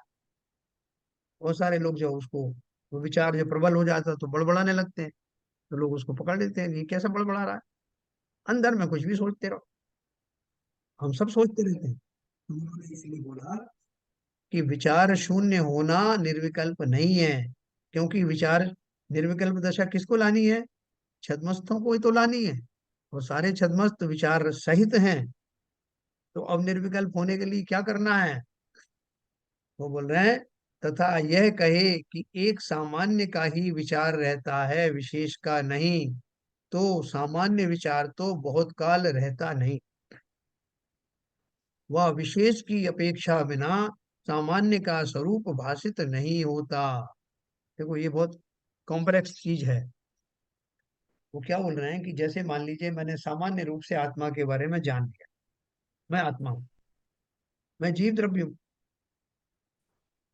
बहुत सारे लोग जो उसको, वो विचार जो प्रबल हो जाता तो बड़बड़ाने लगते हैं, तो लोग उसको पकड़ लेते हैं, ये कैसा बड़बड़ा रहा है, अंदर में कुछ भी सोचते रहो। हम सब सोचते रहते हैं, तो उन्होंने इसलिए बोला कि विचार शून्य होना निर्विकल्प नहीं है, क्योंकि विचार निर्विकल्प दशा किसको लानी है? छद्मस्थों को ही तो लानी है, और सारे छद्मस्थ विचार सहित हैं। तो अब निर्विकल्प होने के लिए क्या करना है? वो बोल रहे हैं, तथा यह कहे कि एक सामान्य का ही विचार रहता है, विशेष का नहीं, तो सामान्य विचार तो बहुत काल रहता नहीं, वह विशेष की अपेक्षा बिना सामान्य का स्वरूप भाषित नहीं होता। देखो ये बहुत कॉम्प्लेक्स चीज है। वो क्या बोल रहे हैं कि जैसे मान लीजिए मैंने सामान्य रूप से आत्मा के बारे में जान लिया, मैं आत्मा हूँ, मैं जीव द्रव्य हूँ,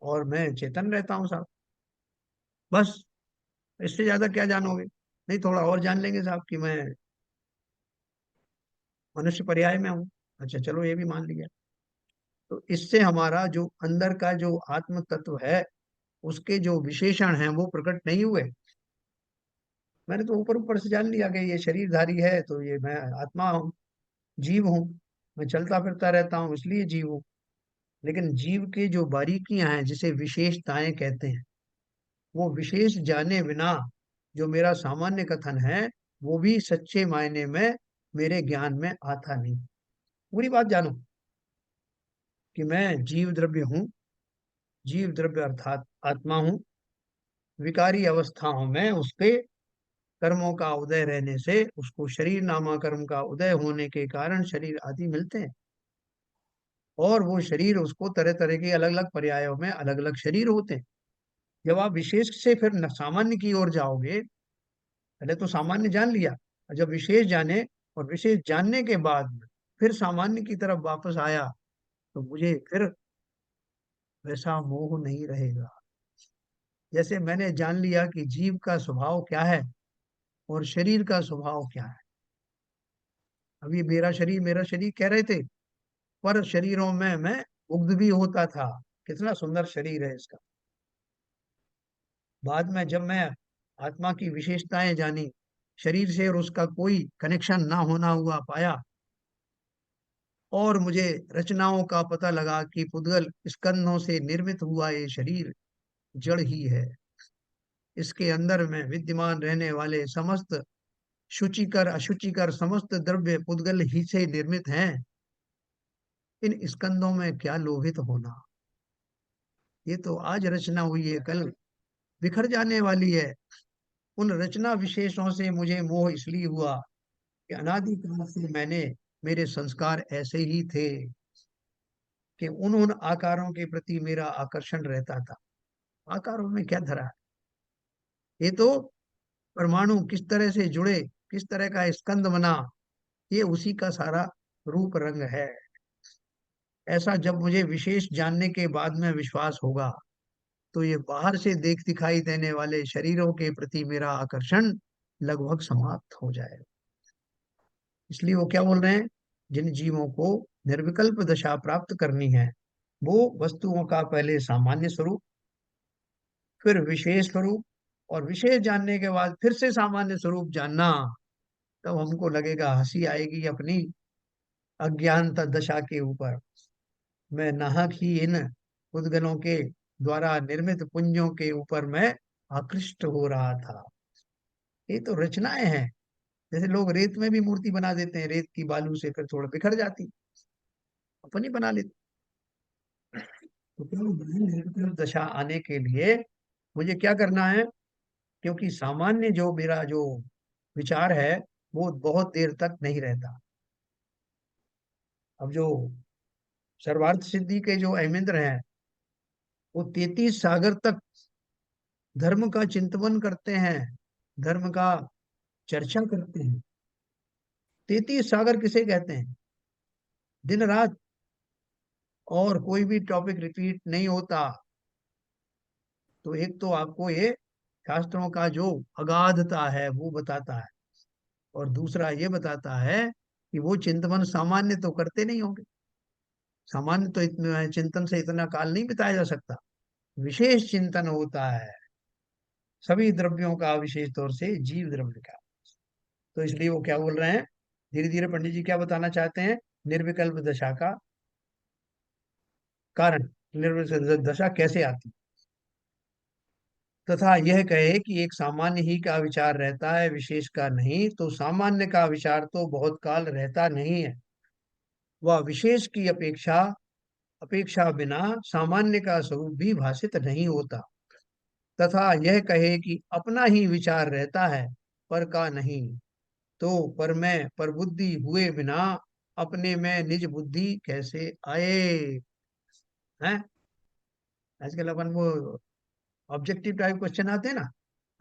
और मैं चेतन रहता हूँ साहब, बस। इससे ज्यादा क्या जानोगे? नहीं, थोड़ा और जान लेंगे साहब कि मैं मनुष्य पर्याय में हूँ। अच्छा चलो ये भी मान लिया। तो इससे हमारा जो अंदर का जो आत्म तत्व है, उसके जो विशेषण हैं वो प्रकट नहीं हुए। मैंने तो ऊपर ऊपर से जान लिया कि ये शरीरधारी है, तो ये मैं आत्मा हूँ, जीव हूँ, मैं चलता फिरता रहता हूँ इसलिए जीव हूँ। लेकिन जीव के जो बारीकियां हैं, जिसे विशेषताएं कहते हैं, वो विशेष जाने बिना जो मेरा सामान्य कथन है, वो भी सच्चे मायने में मेरे ज्ञान में आता नहीं। पूरी बात जानो कि मैं जीव द्रव्य हूँ, जीव द्रव्य अर्थात आत्मा हूँ, विकारी अवस्थाओं में उसके कर्मों का उदय रहने से, उसको शरीर नामा कर्म का उदय होने के कारण शरीर आदि मिलते हैं, और वो शरीर उसको तरह तरह के अलग अलग पर्यायों में अलग अलग शरीर होते हैं। जब आप विशेष से फिर सामान्य की ओर जाओगे, पहले तो सामान्य जान लिया, और जब विशेष जाने, और विशेष जानने के बाद में फिर सामान्य की तरफ वापस आया, तो मुझे फिर वैसा मोह नहीं रहेगा। जैसे मैंने जान लिया कि जीव का स्वभाव क्या है और शरीर का स्वभाव क्या है। अभी मेरा शरीर कह रहे थे, पर शरीरों में मैं मुग्ध भी होता था, कितना सुंदर शरीर है इसका। बाद में जब मैं आत्मा की विशेषताएं जानी, शरीर से और उसका कोई कनेक्शन ना होना हुआ पाया, और मुझे रचनाओं का पता लगा कि पुद्गल स्कंधों से निर्मित हुआ ये शरीर जड़ ही है, इसके अंदर में विद्यमान रहने वाले समस्त शुचिकर अशुचिकर समस्त द्रव्य पुद्गल ही से निर्मित हैं, इन स्कंदों में क्या लोभित होना, ये तो आज रचना हुई है, कल बिखर जाने वाली है। उन रचना विशेषों से मुझे मोह इसलिए हुआ कि अनादिकाल से मेरे संस्कार ऐसे ही थे कि उन आकारों के प्रति मेरा आकर्षण रहता था। आकारों में क्या धरा है? ये तो परमाणु किस तरह से जुड़े, किस तरह का स्कंद बना, ये उसी का सारा रूप रंग है। ऐसा जब मुझे विशेष जानने के बाद में विश्वास होगा, तो ये बाहर से देख दिखाई देने वाले शरीरों के प्रति मेरा आकर्षण लगभग समाप्त हो जाएगा। इसलिए वो क्या बोल रहे हैं, जिन जीवों को निर्विकल्प दशा प्राप्त करनी है, वो वस्तुओं का पहले सामान्य स्वरूप, फिर विशेष स्वरूप, और विशेष जानने के बाद फिर से सामान्य स्वरूप जानना। तब हमको लगेगा, हंसी आएगी अपनी अज्ञानता दशा के ऊपर। मैं नाहक ही इन उद्गलों के द्वारा निर्मित पुंजों के ऊपर मैं आकृष्ट हो रहा था। ये तो रचनाएं हैं। जैसे लोग रेत में भी मूर्ति बना देते हैं, रेत की बालू से फिर थोड़ा बिखर जाती, अपनी बना लेते। तो क्या निर्विकल्प दशा आने के लिए मुझे क्या करना है? क्योंकि सामान्य जो मेरा जो विचार है, वो बहुत देर तक नहीं रहता। अब जो सर्वार्थ सिद्धि के जो अहमिंद्र हैं, वो 33 सागर तक धर्म का चिंतन करते हैं, धर्म का चर्चा करते हैं। 33 सागर किसे कहते हैं? दिन रात, और कोई भी टॉपिक रिपीट नहीं होता। तो एक तो आपको ये शास्त्रों का जो अगाधता है वो बताता है, और दूसरा ये बताता है कि वो चिंतन सामान्य तो करते नहीं होंगे। सामान्य तो इतना चिंतन से इतना काल नहीं बिताया जा सकता, विशेष चिंतन होता है सभी द्रव्यों का, विशेष तौर से जीव द्रव्य का। तो इसलिए वो क्या बोल रहे हैं, धीरे धीरे पंडित जी क्या बताना चाहते हैं, निर्विकल्प दशा का कारण, निर्विशेष दशा कैसे आती। तथा यह कहे कि एक सामान्य ही का विचार रहता है, विशेष का नहीं, तो सामान्य का विचार तो बहुत काल रहता नहीं है, वह विशेष की अपेक्षा अपेक्षा बिना सामान्य का स्वरूप भी भाषित नहीं होता। तथा यह कहे कि अपना ही विचार रहता है, पर का नहीं, तो पर में पर बुद्धि हुए बिना अपने में निज बुद्धि कैसे आए। हैं, आजकल अपन वो ऑब्जेक्टिव टाइप क्वेश्चन आते हैं ना,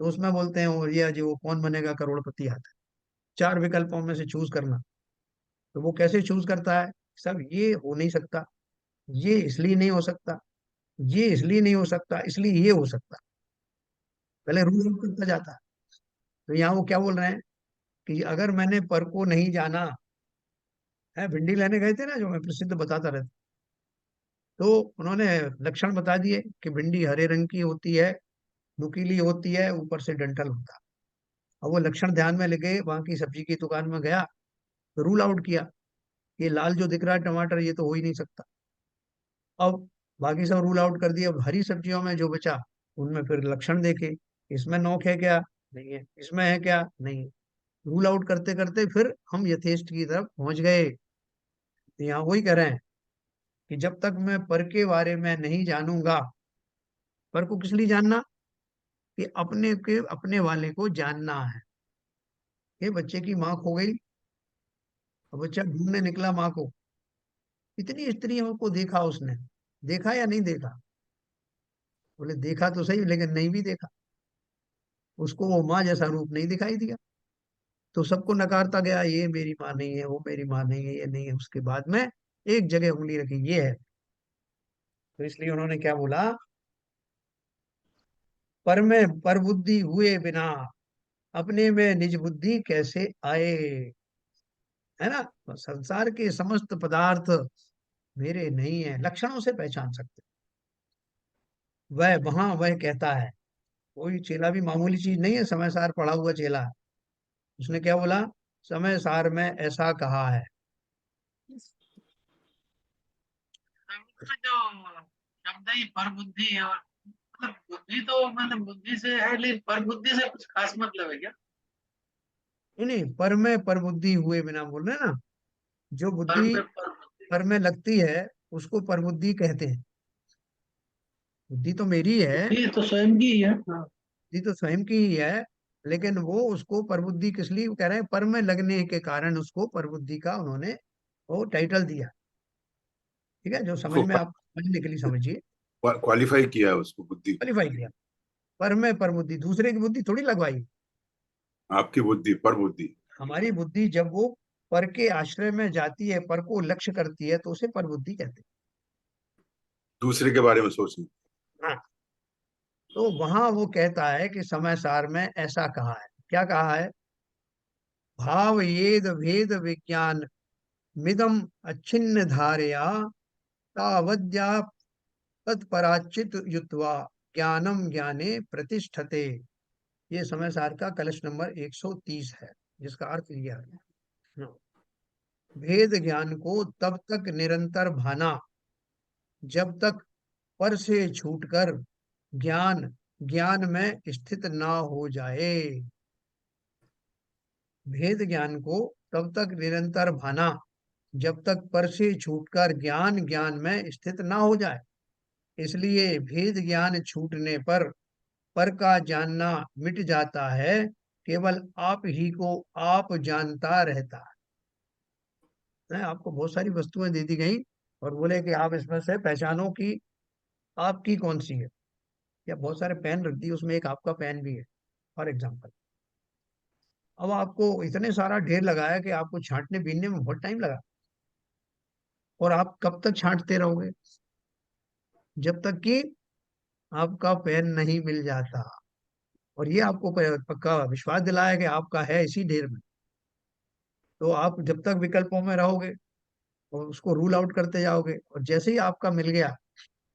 तो उसमें बोलते हैं वो ये जो वो कौन बनेगा करोड़पति आता है, चार विकल्पों में से चूज करना। तो वो कैसे चूज करता है, सब ये हो नहीं सकता, ये इसलिए नहीं हो सकता, ये इसलिए नहीं हो सकता, इसलिए ये हो सकता, पहले रूल आउट करता जाता है। तो यहाँ वो क्या बोल रहे हैं कि अगर मैंने पर को नहीं जाना है, भिंडी लेने गए थे ना जो मैं प्रसिद्ध बताता रहता, तो उन्होंने लक्षण बता दिए कि भिंडी हरे रंग की होती है, नुकीली होती है, ऊपर से डंठल होता है। अब वो लक्षण ध्यान में लेके वहां की सब्जी की दुकान में गया, तो रूल आउट किया, ये लाल जो दिख रहा है टमाटर, ये तो हो ही नहीं सकता। अब बाकी सब रूल आउट कर दिया। अब हरी सब्जियों में जो बचा, उनमें फिर लक्षण देखे, इसमें नोक है क्या, नहीं है, इसमें है क्या, नहीं है। रूल आउट करते करते फिर हम यथेष्ट की तरफ पहुंच गए। तो यहाँ वही कह रहे हैं कि जब तक मैं पर के बारे में नहीं जानूंगा, पर को किस लिए जानना, कि अपने के अपने वाले को जानना है। ये बच्चे की माँ खो गई, और बच्चा ढूंढने निकला माँ को, कितनी स्त्रियों को देखा उसने, देखा या नहीं देखा, बोले देखा तो सही लेकिन नहीं भी देखा, उसको वो माँ जैसा रूप नहीं दिखाई दिया। तो सबको नकारता गया, ये मेरी माँ नहीं है, वो मेरी माँ नहीं है, ये नहीं है। उसके बाद में एक जगह उंगली रखी, ये है। तो इसलिए उन्होंने क्या बोला, पर में पर बुद्धि हुए बिना अपने में निज बुद्धि कैसे आए। है ना, तो संसार के समस्त पदार्थ मेरे नहीं है, लक्षणों से पहचान सकते। वह वहां वह कहता है, कोई चेला भी मामूली चीज नहीं है, समय सार पढ़ा हुआ चेला है। उसने क्या बोला, समय सार में ऐसा कहा है। का जो शब्द है ये पर बुद्धि है, और मतलब बुद्धि तो मतलब बुद्धि से है, लेकिन पर बुद्धि से कुछ खास मतलब है क्या? नहीं नहीं, पर में पर बुद्धि हुए बिना बोल रहे हैं ना, जो पर बुद्धि में पर बुद्धि, पर में लगती है उसको पर बुद्धि कहते हैं। बुद्धि तो मेरी है, बुद्धि तो स्वयं की ही है। हाँ। बुद्धि तो स्वयं की ही है, लेकिन वो उसको पर बुद्धि किस लिए कह रहे हैं, पर में लगने के कारण उसको पर बुद्धि का उन्होंने वो टाइटल दिया। ठीक है, जो समझ उसको में आप समझने के लिए समझिए, क्वालिफाई किया है उसको, बुद्धि को। क्वालिफाई किया। पर में पर बुद्धि, दूसरे की बुद्धि थोड़ी लगवाई। आपकी बुद्धि, पर बुद्धि। हमारी बुद्धि जब वो पर के आश्रय में जाती है, पर को लक्ष्य करती है, तो उसे पर बुद्धि कहते दूसरे के बारे में सोचना। हैं। हाँ, तो वहां वो कहता है कि समय सार में ऐसा कहा है, क्या कहा है, भाव येद भेद विज्ञान मिदम अच्छिन्न धारया तावद्या तत्पराचित युत्वा ज्ञानम ज्ञाने प्रतिष्ठते। ये समय सार का कलश नंबर 130 है, जिसका अर्थ लिया है, भेद ज्ञान को तब तक निरंतर भाना जब तक पर से छूटकर ज्ञान ज्ञान में स्थित ना हो जाए। भेद ज्ञान को तब तक निरंतर भाना जब तक पर से छूटकर ज्ञान ज्ञान में स्थित ना हो जाए। इसलिए भेद ज्ञान छूटने पर का जानना मिट जाता है, केवल आप ही को आप जानता रहता है। आपको बहुत सारी वस्तुएं दे दी गई और बोले कि आप इसमें से पहचानो कि आपकी कौन सी है, या बहुत सारे पेन रख दिए, उसमें एक आपका पेन भी है फॉर एग्जाम्पल। अब आपको इतने सारा ढेर लगाया कि आपको छांटने बीनने में बहुत टाइम लगा, और आप कब तक छांटते रहोगे, जब तक कि आपका पेन नहीं मिल जाता। और ये आपको पक्का विश्वास दिलाया कि आपका है इसी ढेर में। तो आप जब तक विकल्पों में रहोगे और उसको रूल आउट करते जाओगे, और जैसे ही आपका मिल गया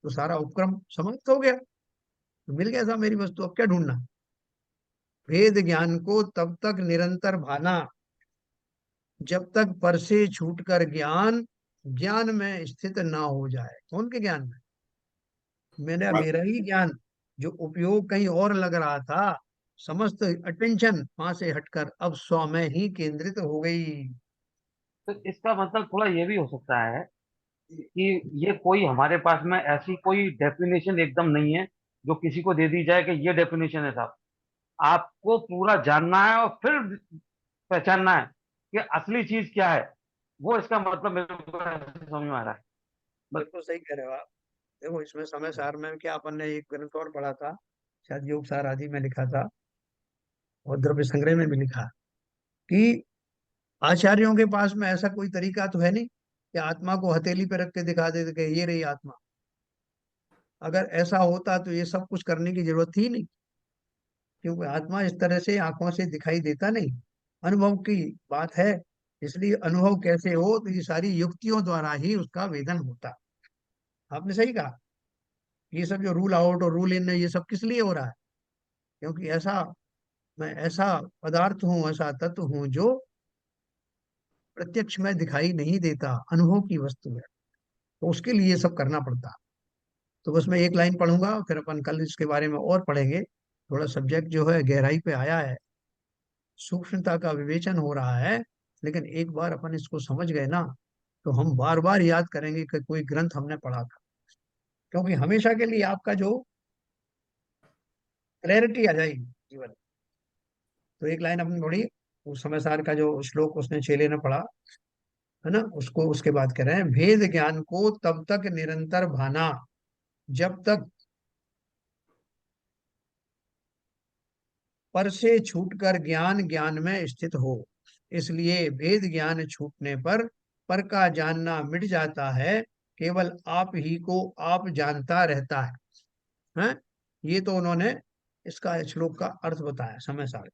तो सारा उपक्रम समाप्त हो गया, तो मिल गया था मेरी वस्तु, अब क्या ढूंढना। भेद ज्ञान को तब तक निरंतर भाना जब तक पर से छूटकर ज्ञान ज्ञान में स्थित ना हो जाए। कौन के ज्ञान में? मेरा मान- मेरा ही ज्ञान जो उपयोग कहीं और लग रहा था, समस्त अटेंशन वहां से हटकर अब स्व में ही केंद्रित हो गई। तो इसका मतलब थोड़ा ये भी हो सकता है कि ये कोई हमारे पास में ऐसी कोई डेफिनेशन एकदम नहीं है जो किसी को दे दी जाए कि ये डेफिनेशन है साहब। आपको पूरा जानना है और फिर पहचानना है कि असली चीज क्या है। वो इसका मतलब मेरे को ऐसे समझ में आ रहा है। बस। बिल्कुल सही कह रहे हो आप। देखो इसमें समय सार में क्या अपन ने एक ग्रंथ और पढ़ा था, शायद योग सार आदि में लिखा था और द्रव्य संग्रह में भी लिखा कि आचार्यों के पास में ऐसा कोई तरीका तो है नहीं कि आत्मा को हथेली पे रख के दिखा दे कि ये रही आत्मा। अगर ऐसा होता तो ये सब कुछ करने की जरूरत थी नहीं, क्योंकि आत्मा इस तरह से आंखों से दिखाई देता नहीं, अनुभव की बात है। इसलिए अनुभव कैसे हो, तो ये सारी युक्तियों द्वारा ही उसका वेदन होता। आपने सही कहा। ये सब जो रूल आउट और रूल इन है, ये सब किस लिए हो रहा है? क्योंकि ऐसा, मैं ऐसा पदार्थ हूँ, ऐसा तत्व हूँ जो प्रत्यक्ष में दिखाई नहीं देता, अनुभव की वस्तु है। तो उसके लिए ये सब करना पड़ता। तो बस मैं एक लाइन पढ़ूंगा, फिर अपन कल इसके बारे में और पढ़ेंगे। थोड़ा सब्जेक्ट जो है गहराई पे आया है, सूक्ष्मता का विवेचन हो रहा है। लेकिन एक बार अपन इसको समझ गए ना, तो हम बार बार याद करेंगे कि कोई ग्रंथ हमने पढ़ा था। क्योंकि हमेशा के लिए आपका जो क्लैरिटी आ जाएगी जीवन। तो एक लाइन अपनी पढ़ी, उस समय सार का जो श्लोक उसने चेले ने पढ़ा है ना, उसको उसके बाद कह रहे हैं, भेद ज्ञान को तब तक निरंतर भाना जब तक पर से छूटकर ज्ञान ज्ञान में स्थित हो। इसलिए भेद ज्ञान छूटने पर का जानना मिट जाता है, केवल आप ही को आप जानता रहता है। हैं? ये तो उन्होंने इसका श्लोक का अर्थ बताया समय सार।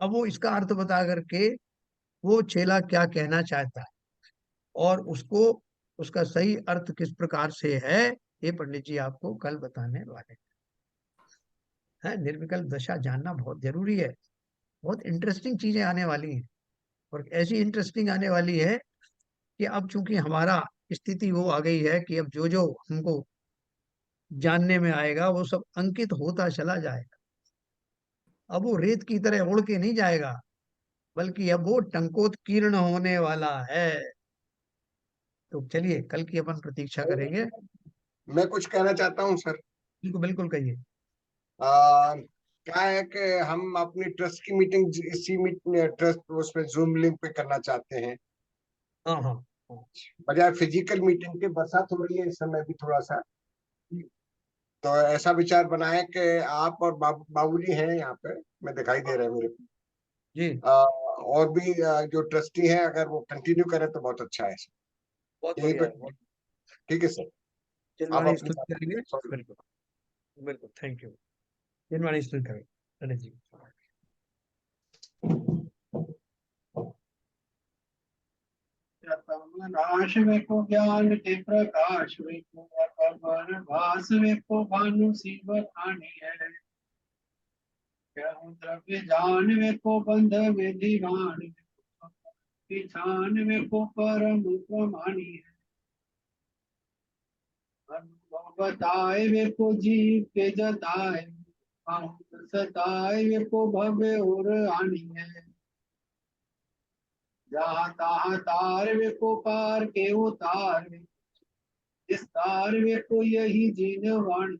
अब वो इसका अर्थ बता करके वो चेला क्या कहना चाहता है और उसको उसका सही अर्थ किस प्रकार से है, ये पंडित जी आपको कल बताने वाले हैं। निर्विकल्प दशा जानना बहुत जरूरी है। बहुत इंटरेस्टिंग चीजें आने वाली हैं, और ऐसी इंटरेस्टिंग आने वाली है कि अब चूंकि हमारा स्थिति वो आ गई है कि अब जो जो हमको जानने में आएगा वो सब अंकित होता चला जाएगा। अब वो रेत की तरह उड़ के नहीं जाएगा, बल्कि अब वो टंकोत्कीर्ण होने वाला है। तो चलिए कल की अपन प्रतीक्षा करेंगे। मैं कुछ कहना चाहता हूँ सर। बिल्कुल बिल्कुल कहिए। क्या है कि हम अपनी ट्रस्ट की मीटिंग इसी ट्रस्ट उसमें जूम लिंक पे करना चाहते हैं, हाँ हाँ हाँ। बजाय फिजिकल मीटिंग के। बरसात हो रही है इस समय भी थोड़ा सा, तो ऐसा विचार बनाए कि आप और बाबूजी हैं यहाँ पे, मैं दिखाई दे रहे हैं मेरे को। जी और भी जो ट्रस्टी हैं, अगर वो कंटिन्यू करें तो बहुत अच्छा है सर। बहुत यहीं बढ़िया पे है, बहुत। ठीक है सर। आप जिनवाणी अपनी स्तुति बात करेंगे। सॉरी। बिल्कुल बिल्कुल, थैंक यू। जिनवाणी स्तुति करेंगे ललित जी। नाश में को ज्ञान के प्रकाश में को अपार भास में को भानु सी बखानी है। क्या द्रव्य जान में को बंध में दीवान छान में को परम प्रमाणी है। अनुभव बताए वे को जीव के जताए सताए वे को भव्य और आनी है। जहाँ तहाँ तार वे को पार के उतार वे इस तार वे को यही जीन वाणी।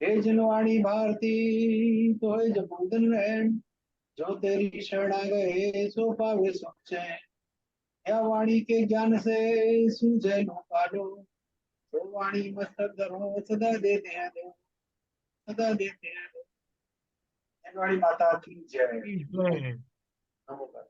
हे जनवाणी भारती तो है जबूदन रहन जो तेरी शरणा गए सो पावे सुख चैन। या वाणी के ज्ञान से सूझे नो पालो तो वाणी मस्तक धरो सदा देते हैं दो सदा देते हैं दो। जनवाणी माता की जय। ईश्वर। नमो।